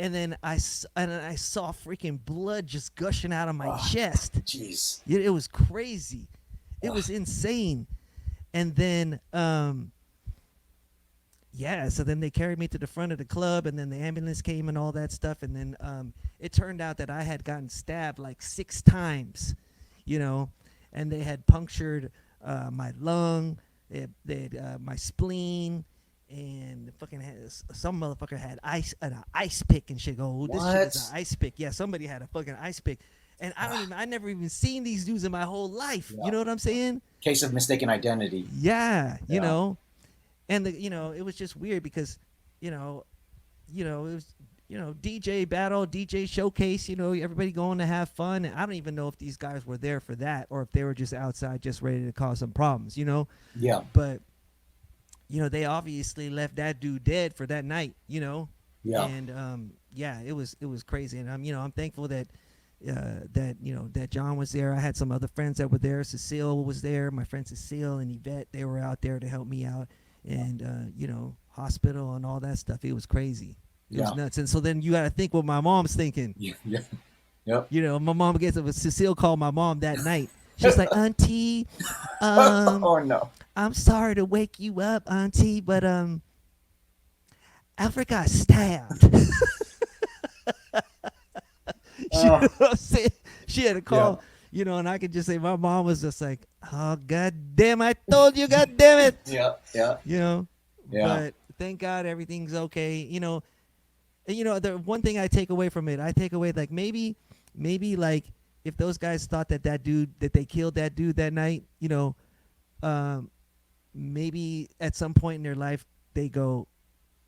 and then I saw freaking blood just gushing out of my chest. Jeez. It was crazy. It was insane. And then so then they carried me to the front of the club, and then the ambulance came and all that stuff. And then it turned out that I had gotten stabbed like 6 times, you know, and they had punctured my lung, they had my spleen, and fucking some motherfucker had an ice pick and shit. Go, this shit is an ice pick. Yeah, somebody had a fucking ice pick, and I never even seen these dudes in my whole life. Yeah. You know what I'm saying? Case of mistaken identity. Yeah, you know, and it was just weird because, it was, DJ battle, DJ showcase, everybody going to have fun. And I don't even know if these guys were there for that or if they were just outside just ready to cause some problems, Yeah. But, they obviously left that dude dead for that night, Yeah. And it was crazy. And I'm thankful that that John was there. I had some other friends that were there. Cecile was there. My friend Cecile and Yvette, they were out there to help me out. And hospital and all that stuff. It was crazy. It was nuts. And so then you got to think what my mom's thinking. Yeah. Yep. My mom gets up. Cecile called my mom that night. She's like, Auntie, oh no, I'm sorry to wake you up, Auntie, but Alfred got stabbed. She had to call, and I could just say my mom was just like, oh god damn, I told you, god damn it. Yeah. But thank God everything's okay. And the one thing I take away from it, like maybe like if those guys thought that they killed that dude that night, maybe at some point in their life they go,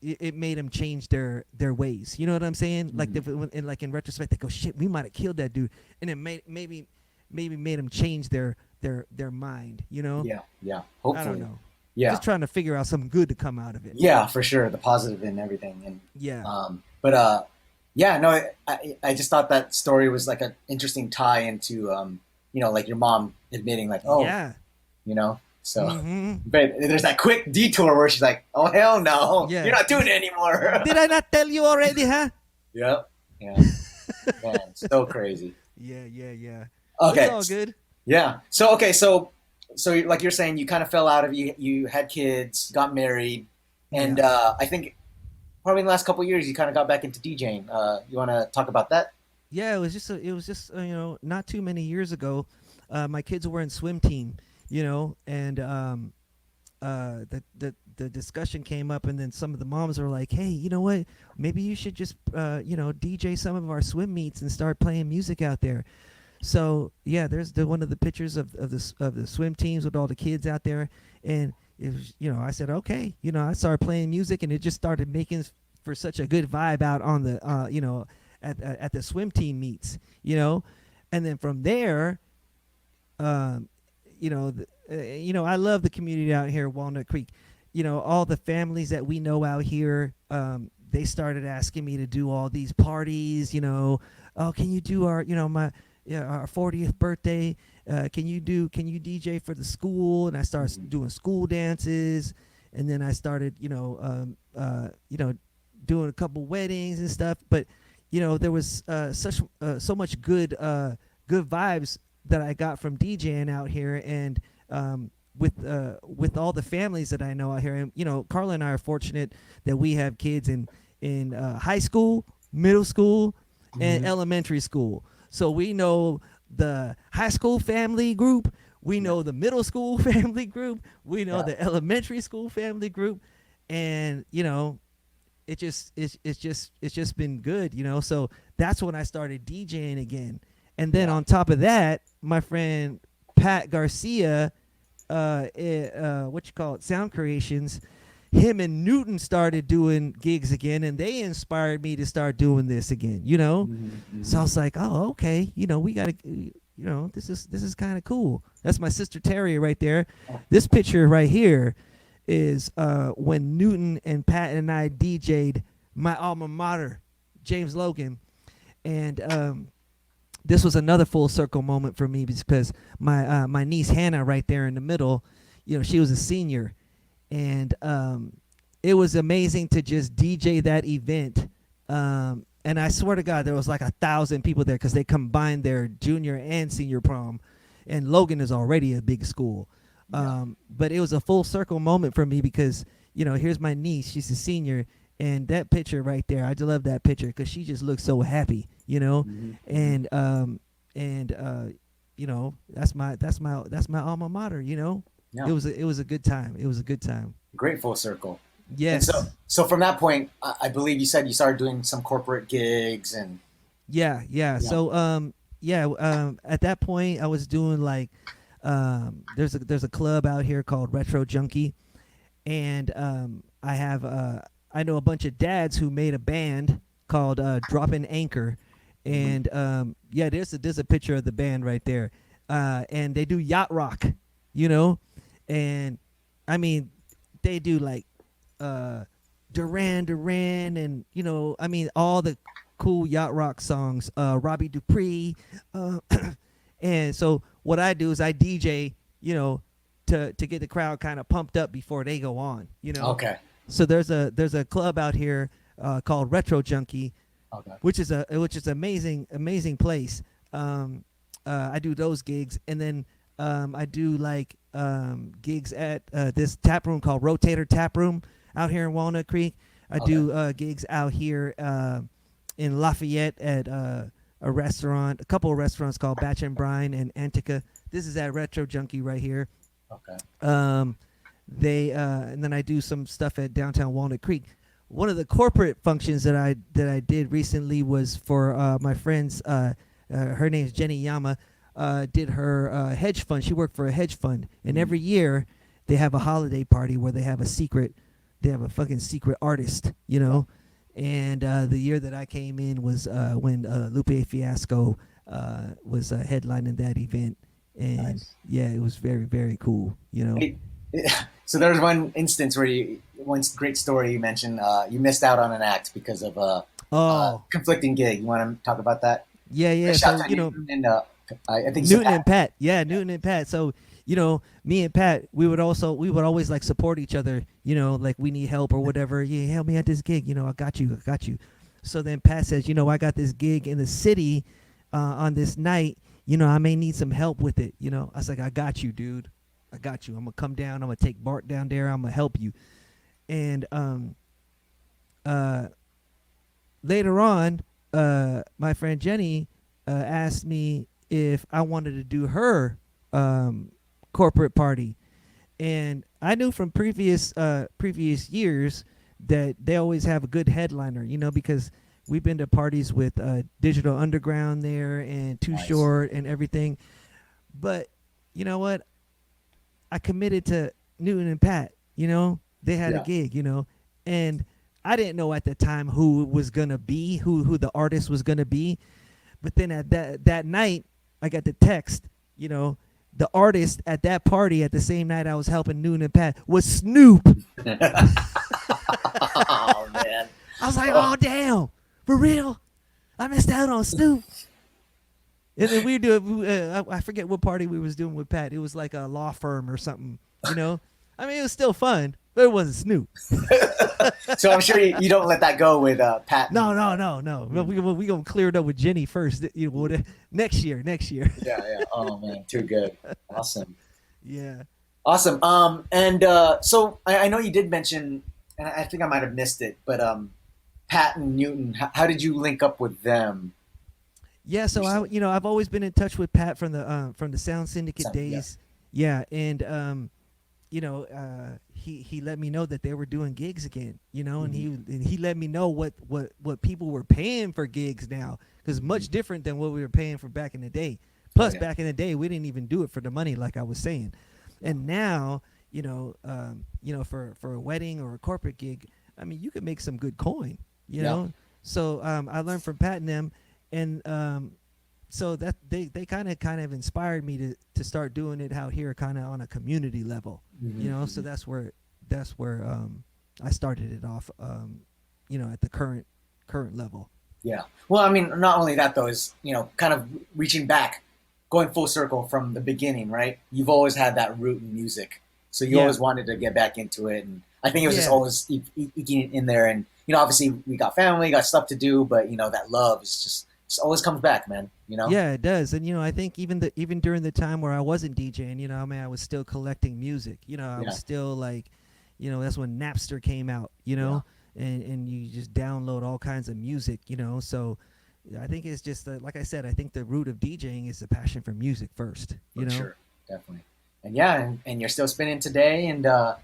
it made them change their ways. You know what I'm saying? Mm-hmm. Like in retrospect, they go, shit, we might have killed that dude, and it maybe made them change their mind. Yeah. Hopefully. I don't know. Yeah. Just trying to figure out something good to come out of it. Yeah, for sure, the positive and everything, and I just thought that story was like an interesting tie into like your mom admitting like, so. Mm-hmm. But there's that quick detour where she's like, oh hell no, you're not doing it anymore. Did I not tell you already, huh? Yep. Yeah. Man, so crazy. Yeah. Okay. It's all good. Yeah. So So like you're saying, you kind of fell out of you had kids, got married, and Yeah. I think probably in the last couple of years you kind of got back into DJing. You want to talk about that? Yeah, it was just not too many years ago. My kids were in swim team, and the discussion came up, and then some of the moms were like, "Hey, you know what? Maybe you should just DJ some of our swim meets and start playing music out there." So yeah, there's one of the pictures of the swim teams with all the kids out there, and it was, I said okay, I started playing music, and it just started making for such a good vibe out on the at the swim team meets, and then from there, um, I love the community out here, Walnut Creek. All the families that we know out here, they started asking me to do all these parties. Oh, can you do our, our 40th birthday? Can you DJ for the school? And I started doing school dances, and then I started, doing a couple weddings and stuff. But there was so much good vibes that I got from DJing out here, and with all the families that I know out here. And Carla and I are fortunate that we have kids in high school, middle school, and elementary school. So we know the high school family group, we know the middle school family group, we know the elementary school family group, and it's just been good. So that's when I started DJing again. And then on top of that, my friend Pat Garcia, what you call it, Sound Creations, him and Newton started doing gigs again, and they inspired me to start doing this again. So I was like, oh, okay, we gotta, this is kind of cool. That's my sister Terry right there. This picture right here is when Newton and Pat and I DJ'd my alma mater, James Logan, and this was another full circle moment for me because my niece Hannah right there in the middle, she was a senior, and it was amazing to just DJ that event. And I swear to God, there was like 1,000 people there because they combined their junior and senior prom, and Logan is already a big school. But it was a full circle moment for me because here's my niece, she's a senior, and that picture right there, I just love that picture because she just looks so happy, and that's my alma mater, It was a good time. It was a good time. Great full circle. And Yes. so from that point, I believe you said you started doing some corporate gigs and Yeah. So at that point I was doing like there's a club out here called Retro Junkie, and I know a bunch of dads who made a band called Droppin' Anchor, and there's a picture of the band right there, and they do yacht rock, and I mean they do like Duran Duran, and all the cool yacht rock songs, Robbie Dupree, and so what I do is I DJ, to get the crowd kind of pumped up before they go on, Okay. So there's a club out here called Retro Junkie, Okay. which is amazing place. I do those gigs, and then I do like gigs at this tap room called Rotator Tap Room out here in Walnut Creek. I do gigs out here in Lafayette at a couple of restaurants called Batch and Brine and Antica. This is at Retro Junkie right here. Okay. And then I do some stuff at downtown Walnut Creek. One of the corporate functions that I did recently was for my friend's. Her name's Jenny Yama. Did her hedge fund. She worked for a hedge fund, and every year they have a holiday party where they have a fucking secret artist, And the year that I came in was when Lupe Fiasco was headlining that event, and it was very, very cool, So there's one instance where one great story you mentioned. You missed out on an act because of a conflicting gig. You want to talk about that? Yeah. Shout So out to Newton and I think Newton and Pat. Yeah, Newton and Pat. So me and Pat, we would always like support each other. Like we need help or whatever. Yeah, help me at this gig. I got you. So then Pat says, I got this gig in the city on this night. I may need some help with it. I was like, I got you, dude. I got you. I'm gonna come down. I'm gonna take Bart down there. I'm gonna help you. And uh, later on, my friend Jenny asked me if I wanted to do her corporate party, and I knew from previous years that they always have a good headliner, because we've been to parties with Digital Underground there and Too Nice. Short and everything. But you know what? I committed to Newton and Pat. They had a Yeah. gig. And I didn't know at the time who it was gonna be, who the artist was gonna be. But then at that night, I got the text. The artist at that party at the same night I was helping Newton and Pat was Snoop. Oh man. I was like, Oh, oh damn, for real, I missed out on Snoop. And then we do. I forget what party we was doing with Pat. It was like a law firm or something. I mean, it was still fun, but it wasn't Snoop. so I'm sure you don't let that go with Pat. No, no, no, no. We gonna clear it up with Jenny first. Next year, next year. Yeah, yeah. Oh man, too good. Awesome. Yeah. Awesome. And so I know you did mention, and I think I might have missed it, but Pat and Newton, how did you link up with them? Yeah, so I've always been in touch with Pat from the Sound Syndicate Yeah. days. Yeah, and he let me know that they were doing gigs again. And he let me know what people were paying for gigs now, because much different than what we were paying for back in the day. Oh Plus, yeah. back in the day, we didn't even do it for the money, like I was saying. And now, for a wedding or a corporate gig, I mean, you can make some good coin. You Yeah. know. So I learned from Pat and them, and so that they kind of inspired me to start doing it out here, kind of on a community level. So Mhm. that's where I started it off. At the current level. Yeah. Well, I mean, not only that though, is kind of reaching back, going full circle from the beginning, right? You've always had that root in music, so you Yeah, always wanted to get back into it, and I think it was just yeah, always eking in there. And obviously we got family, got stuff to do, but that love is just always comes back, man. yeah. It does, and I think even during the time where I wasn't DJing, I mean, I was still collecting music. I Yeah. was still like, that's when Napster came out. Yeah. And you just download all kinds of music. So I think it's just like I said, I think the root of DJing is the passion for music first. For sure, definitely. And yeah, and you're still spinning today. And I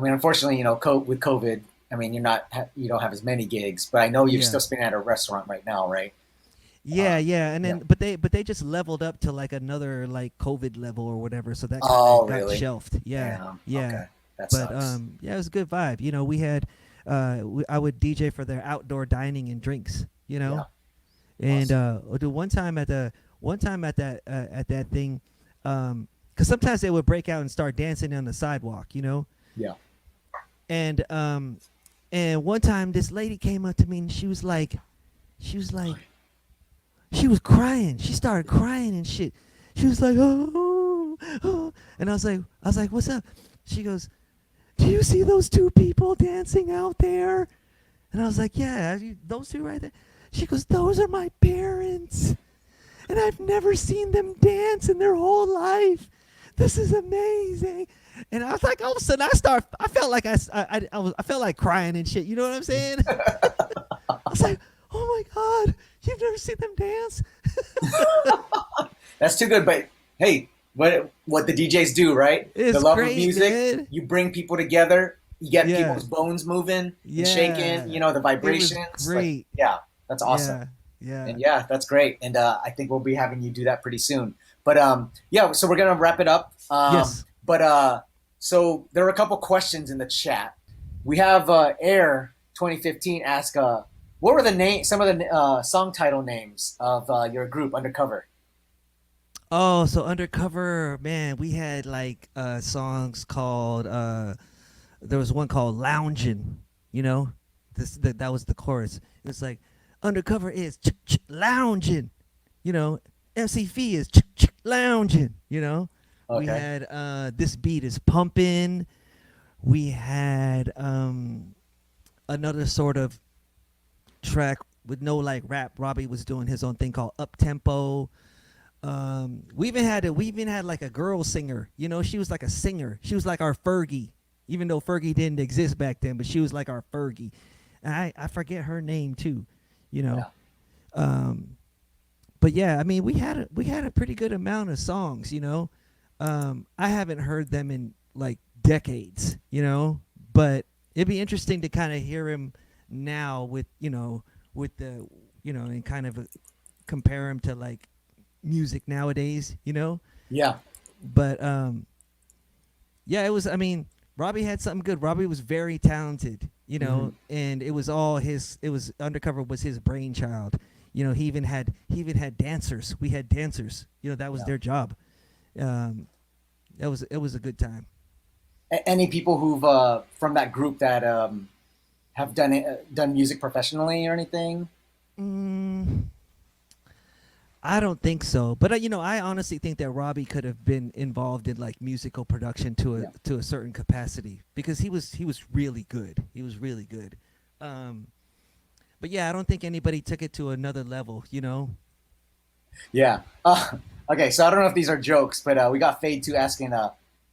mean, unfortunately, with COVID, I mean, you don't have as many gigs, but I know you're Yeah. still spinning at a restaurant right now, right? Yeah, yeah, and Yeah. then but they just leveled up to like another like COVID level or whatever, so that kind Oh, of got really? shelved. Yeah, Damn. yeah, Okay, that but sucks. yeah, it was a good vibe. We had I would DJ for their outdoor dining and drinks. Yeah, And awesome. the one time at that thing, because sometimes they would break out and start dancing on the sidewalk. Yeah. And one time this lady came up to me and she was like she was crying. She started crying and shit. She was like, oh, oh. And I was like, what's up? She goes, do you see those two people dancing out there? And I was like, yeah, those two right there. She goes, those are my parents, and I've never seen them dance in their whole life. This is amazing. And I was like, all of a sudden, I felt like I felt like crying and shit. You know what I'm saying? I was like, oh my god, you've never seen them dance? That's too good. But hey, what the DJs do, right? The It's love of great, music, man. you bring people together, you get Yeah, people's bones moving and shaking. yeah. The It was vibrations, like great. yeah, that's awesome. Yeah, yeah. And yeah, that's great. And I think we'll be having you do that pretty soon. But yeah, so we're gonna wrap it up. Yes. But so there are a couple questions in the chat. We have Air 2015 ask, what were some of the song title names of your group Undercover? Oh, so Undercover, man, we had like songs called there was one called Loungin', you know? That was the chorus. It's like Undercover is lounging, you know. MC Fee is lounging, you know. We Okay. had This Beat is Pumping. We had another sort of track with no like rap. Robbie was doing his own thing called Up Tempo. We even had like a girl singer. You know, she was like a singer. She was like our Fergie, even though Fergie didn't exist back then. But she was like our Fergie. And I forget her name too. You know. Yeah. Um, but yeah, I mean, we had a pretty good amount of songs. You know, I haven't heard them in like decades. You know, but it'd be interesting to kind of hear him now with with the and kind of compare him to like music nowadays. You know, Yeah. but yeah, it was. I mean, Robbie had something good. Robbie was very talented, Hmm. and it was all his. It was Undercover was his brainchild. You know, he even had dancers. We had dancers. You know, that was Yeah. their job. Um, it was a good time. Any people who've from that group that have done music professionally or anything? Mm, I don't think so, but I honestly think that Robbie could have been involved in like musical production Yeah. to a certain capacity because he was really good. He was really good. Um, but yeah, I don't think anybody took it to another level. You know. Yeah. Okay, so I don't know if these are jokes, but we got Fade 2 asking,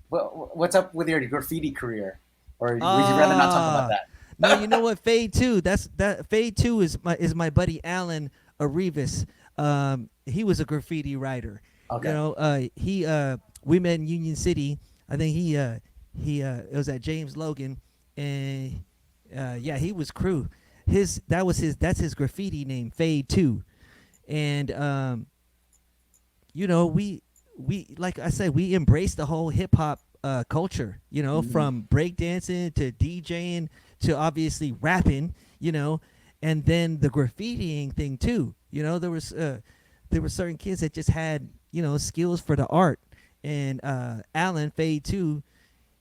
what's up with your graffiti career? Or would you rather not talk about Ah, no, you that? know what? Fade two. That Fade two is my buddy Alan Arrivis. He was a graffiti writer. You Okay. know, he we met in Union City. I think he it was at James Logan, and yeah, he was crew. His that was his that's his graffiti name, Fade two, and we like I said, we embraced the whole hip hop culture. You know, Mhm. from breakdancing to DJing to obviously rapping. You know, and then the graffitiing thing too. You know, there were certain kids that just had skills for the art, and Alan Fade too.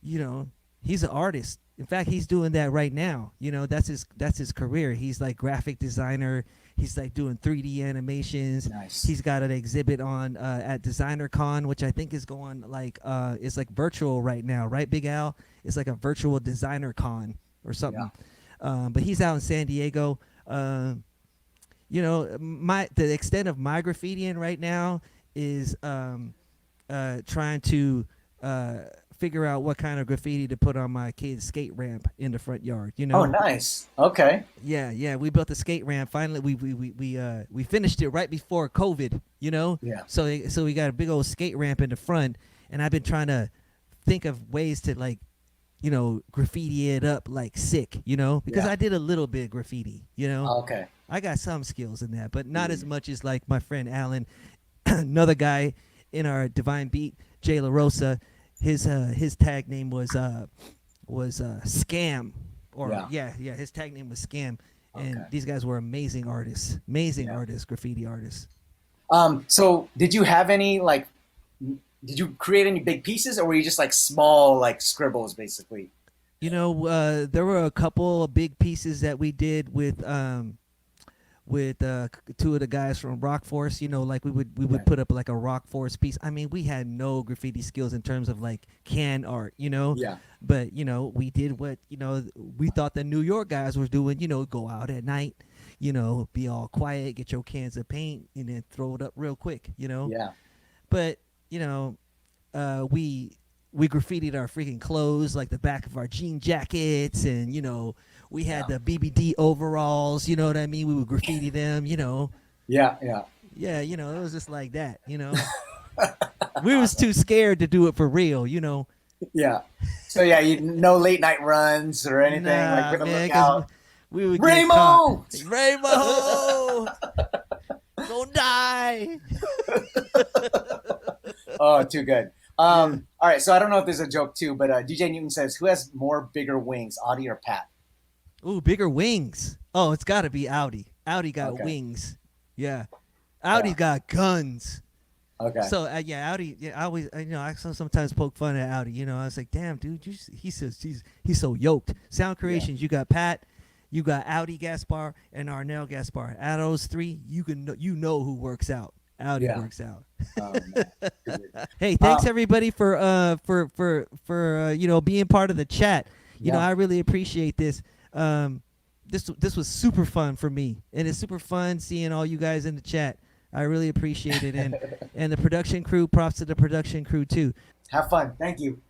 You know, he's an artist. In fact, he's doing that right now. You know, that's his career. He's like graphic designer. He's like doing 3D animations. Nice. He's got an exhibit on at Designer Con, which I think is going like it's like virtual right now, right, Big Al? It's like a virtual Designer Con or Yeah. something. But he's out in San Diego. My the extent of my graffitiing right now is trying to uh, figure out what kind of graffiti to put on my kid's skate ramp in the front yard. You Oh, know, nice. Okay. yeah, yeah. We built a skate ramp. Finally, we finished it right before COVID. You know, Yeah. so we got a big old skate ramp in the front, and I've been trying to think of ways to like graffiti it up like sick. You know, because Yeah. I did a little bit of graffiti. You know, Okay. I got some skills in that, but not as Mhm. much as like my friend Alan, another guy in our Divine Beat, Jay La Rosa. His tag name was Scam, or Yeah. yeah, his tag name was Scam, and Okay. these guys were amazing Yeah. artists, graffiti artists. So did you have any like did you create any big pieces or were you just like small like scribbles basically? You know, there were a couple of big pieces that we did with two of the guys from Rock Force. You know, like we would Right. put up like a Rock Force piece. I mean, we had no graffiti skills in terms of like can art, Yeah. but we did what we thought the New York guys were doing. You know, go out at night, be all quiet, get your cans of paint, and then throw it up real quick. Yeah. But you know, we graffitied our freaking clothes, like the back of our jean jackets, and we Yeah. had the BBD overalls. You know what I mean? We would graffiti them. Yeah. Yeah. Yeah, it was just like that. We was too scared to do it for real. Yeah. So yeah, you no late night runs or anything like Nah, with a man, because lookout. we would get caught. Ramo! Rainbow, gonna die. Oh, too good. Yeah. All right, so I don't know if there's a joke too, but DJ Newton says, "Who has more bigger wings, Audie or Pat?" Ooh, bigger wings. Oh, it's got to be Audi. Audi got Okay, wings. Yeah. yeah, Audi got guns. okay, So yeah, Audi. Yeah, I always, I sometimes poke fun at Audi. I was like, damn, dude, he's so yoked. Sound yeah, Creations. You got Pat, you got Audi Gaspar, and Arnell Gaspar. Out of those three, you know who works out. Audi yeah. works out. Oh man, good. Hey, Uh, thanks everybody for being part of the chat. yeah, I really appreciate this. This was super fun for me, and it's super fun seeing all you guys in the chat. I really appreciate it, and the production crew. Props to the production crew too. Have fun. Thank you.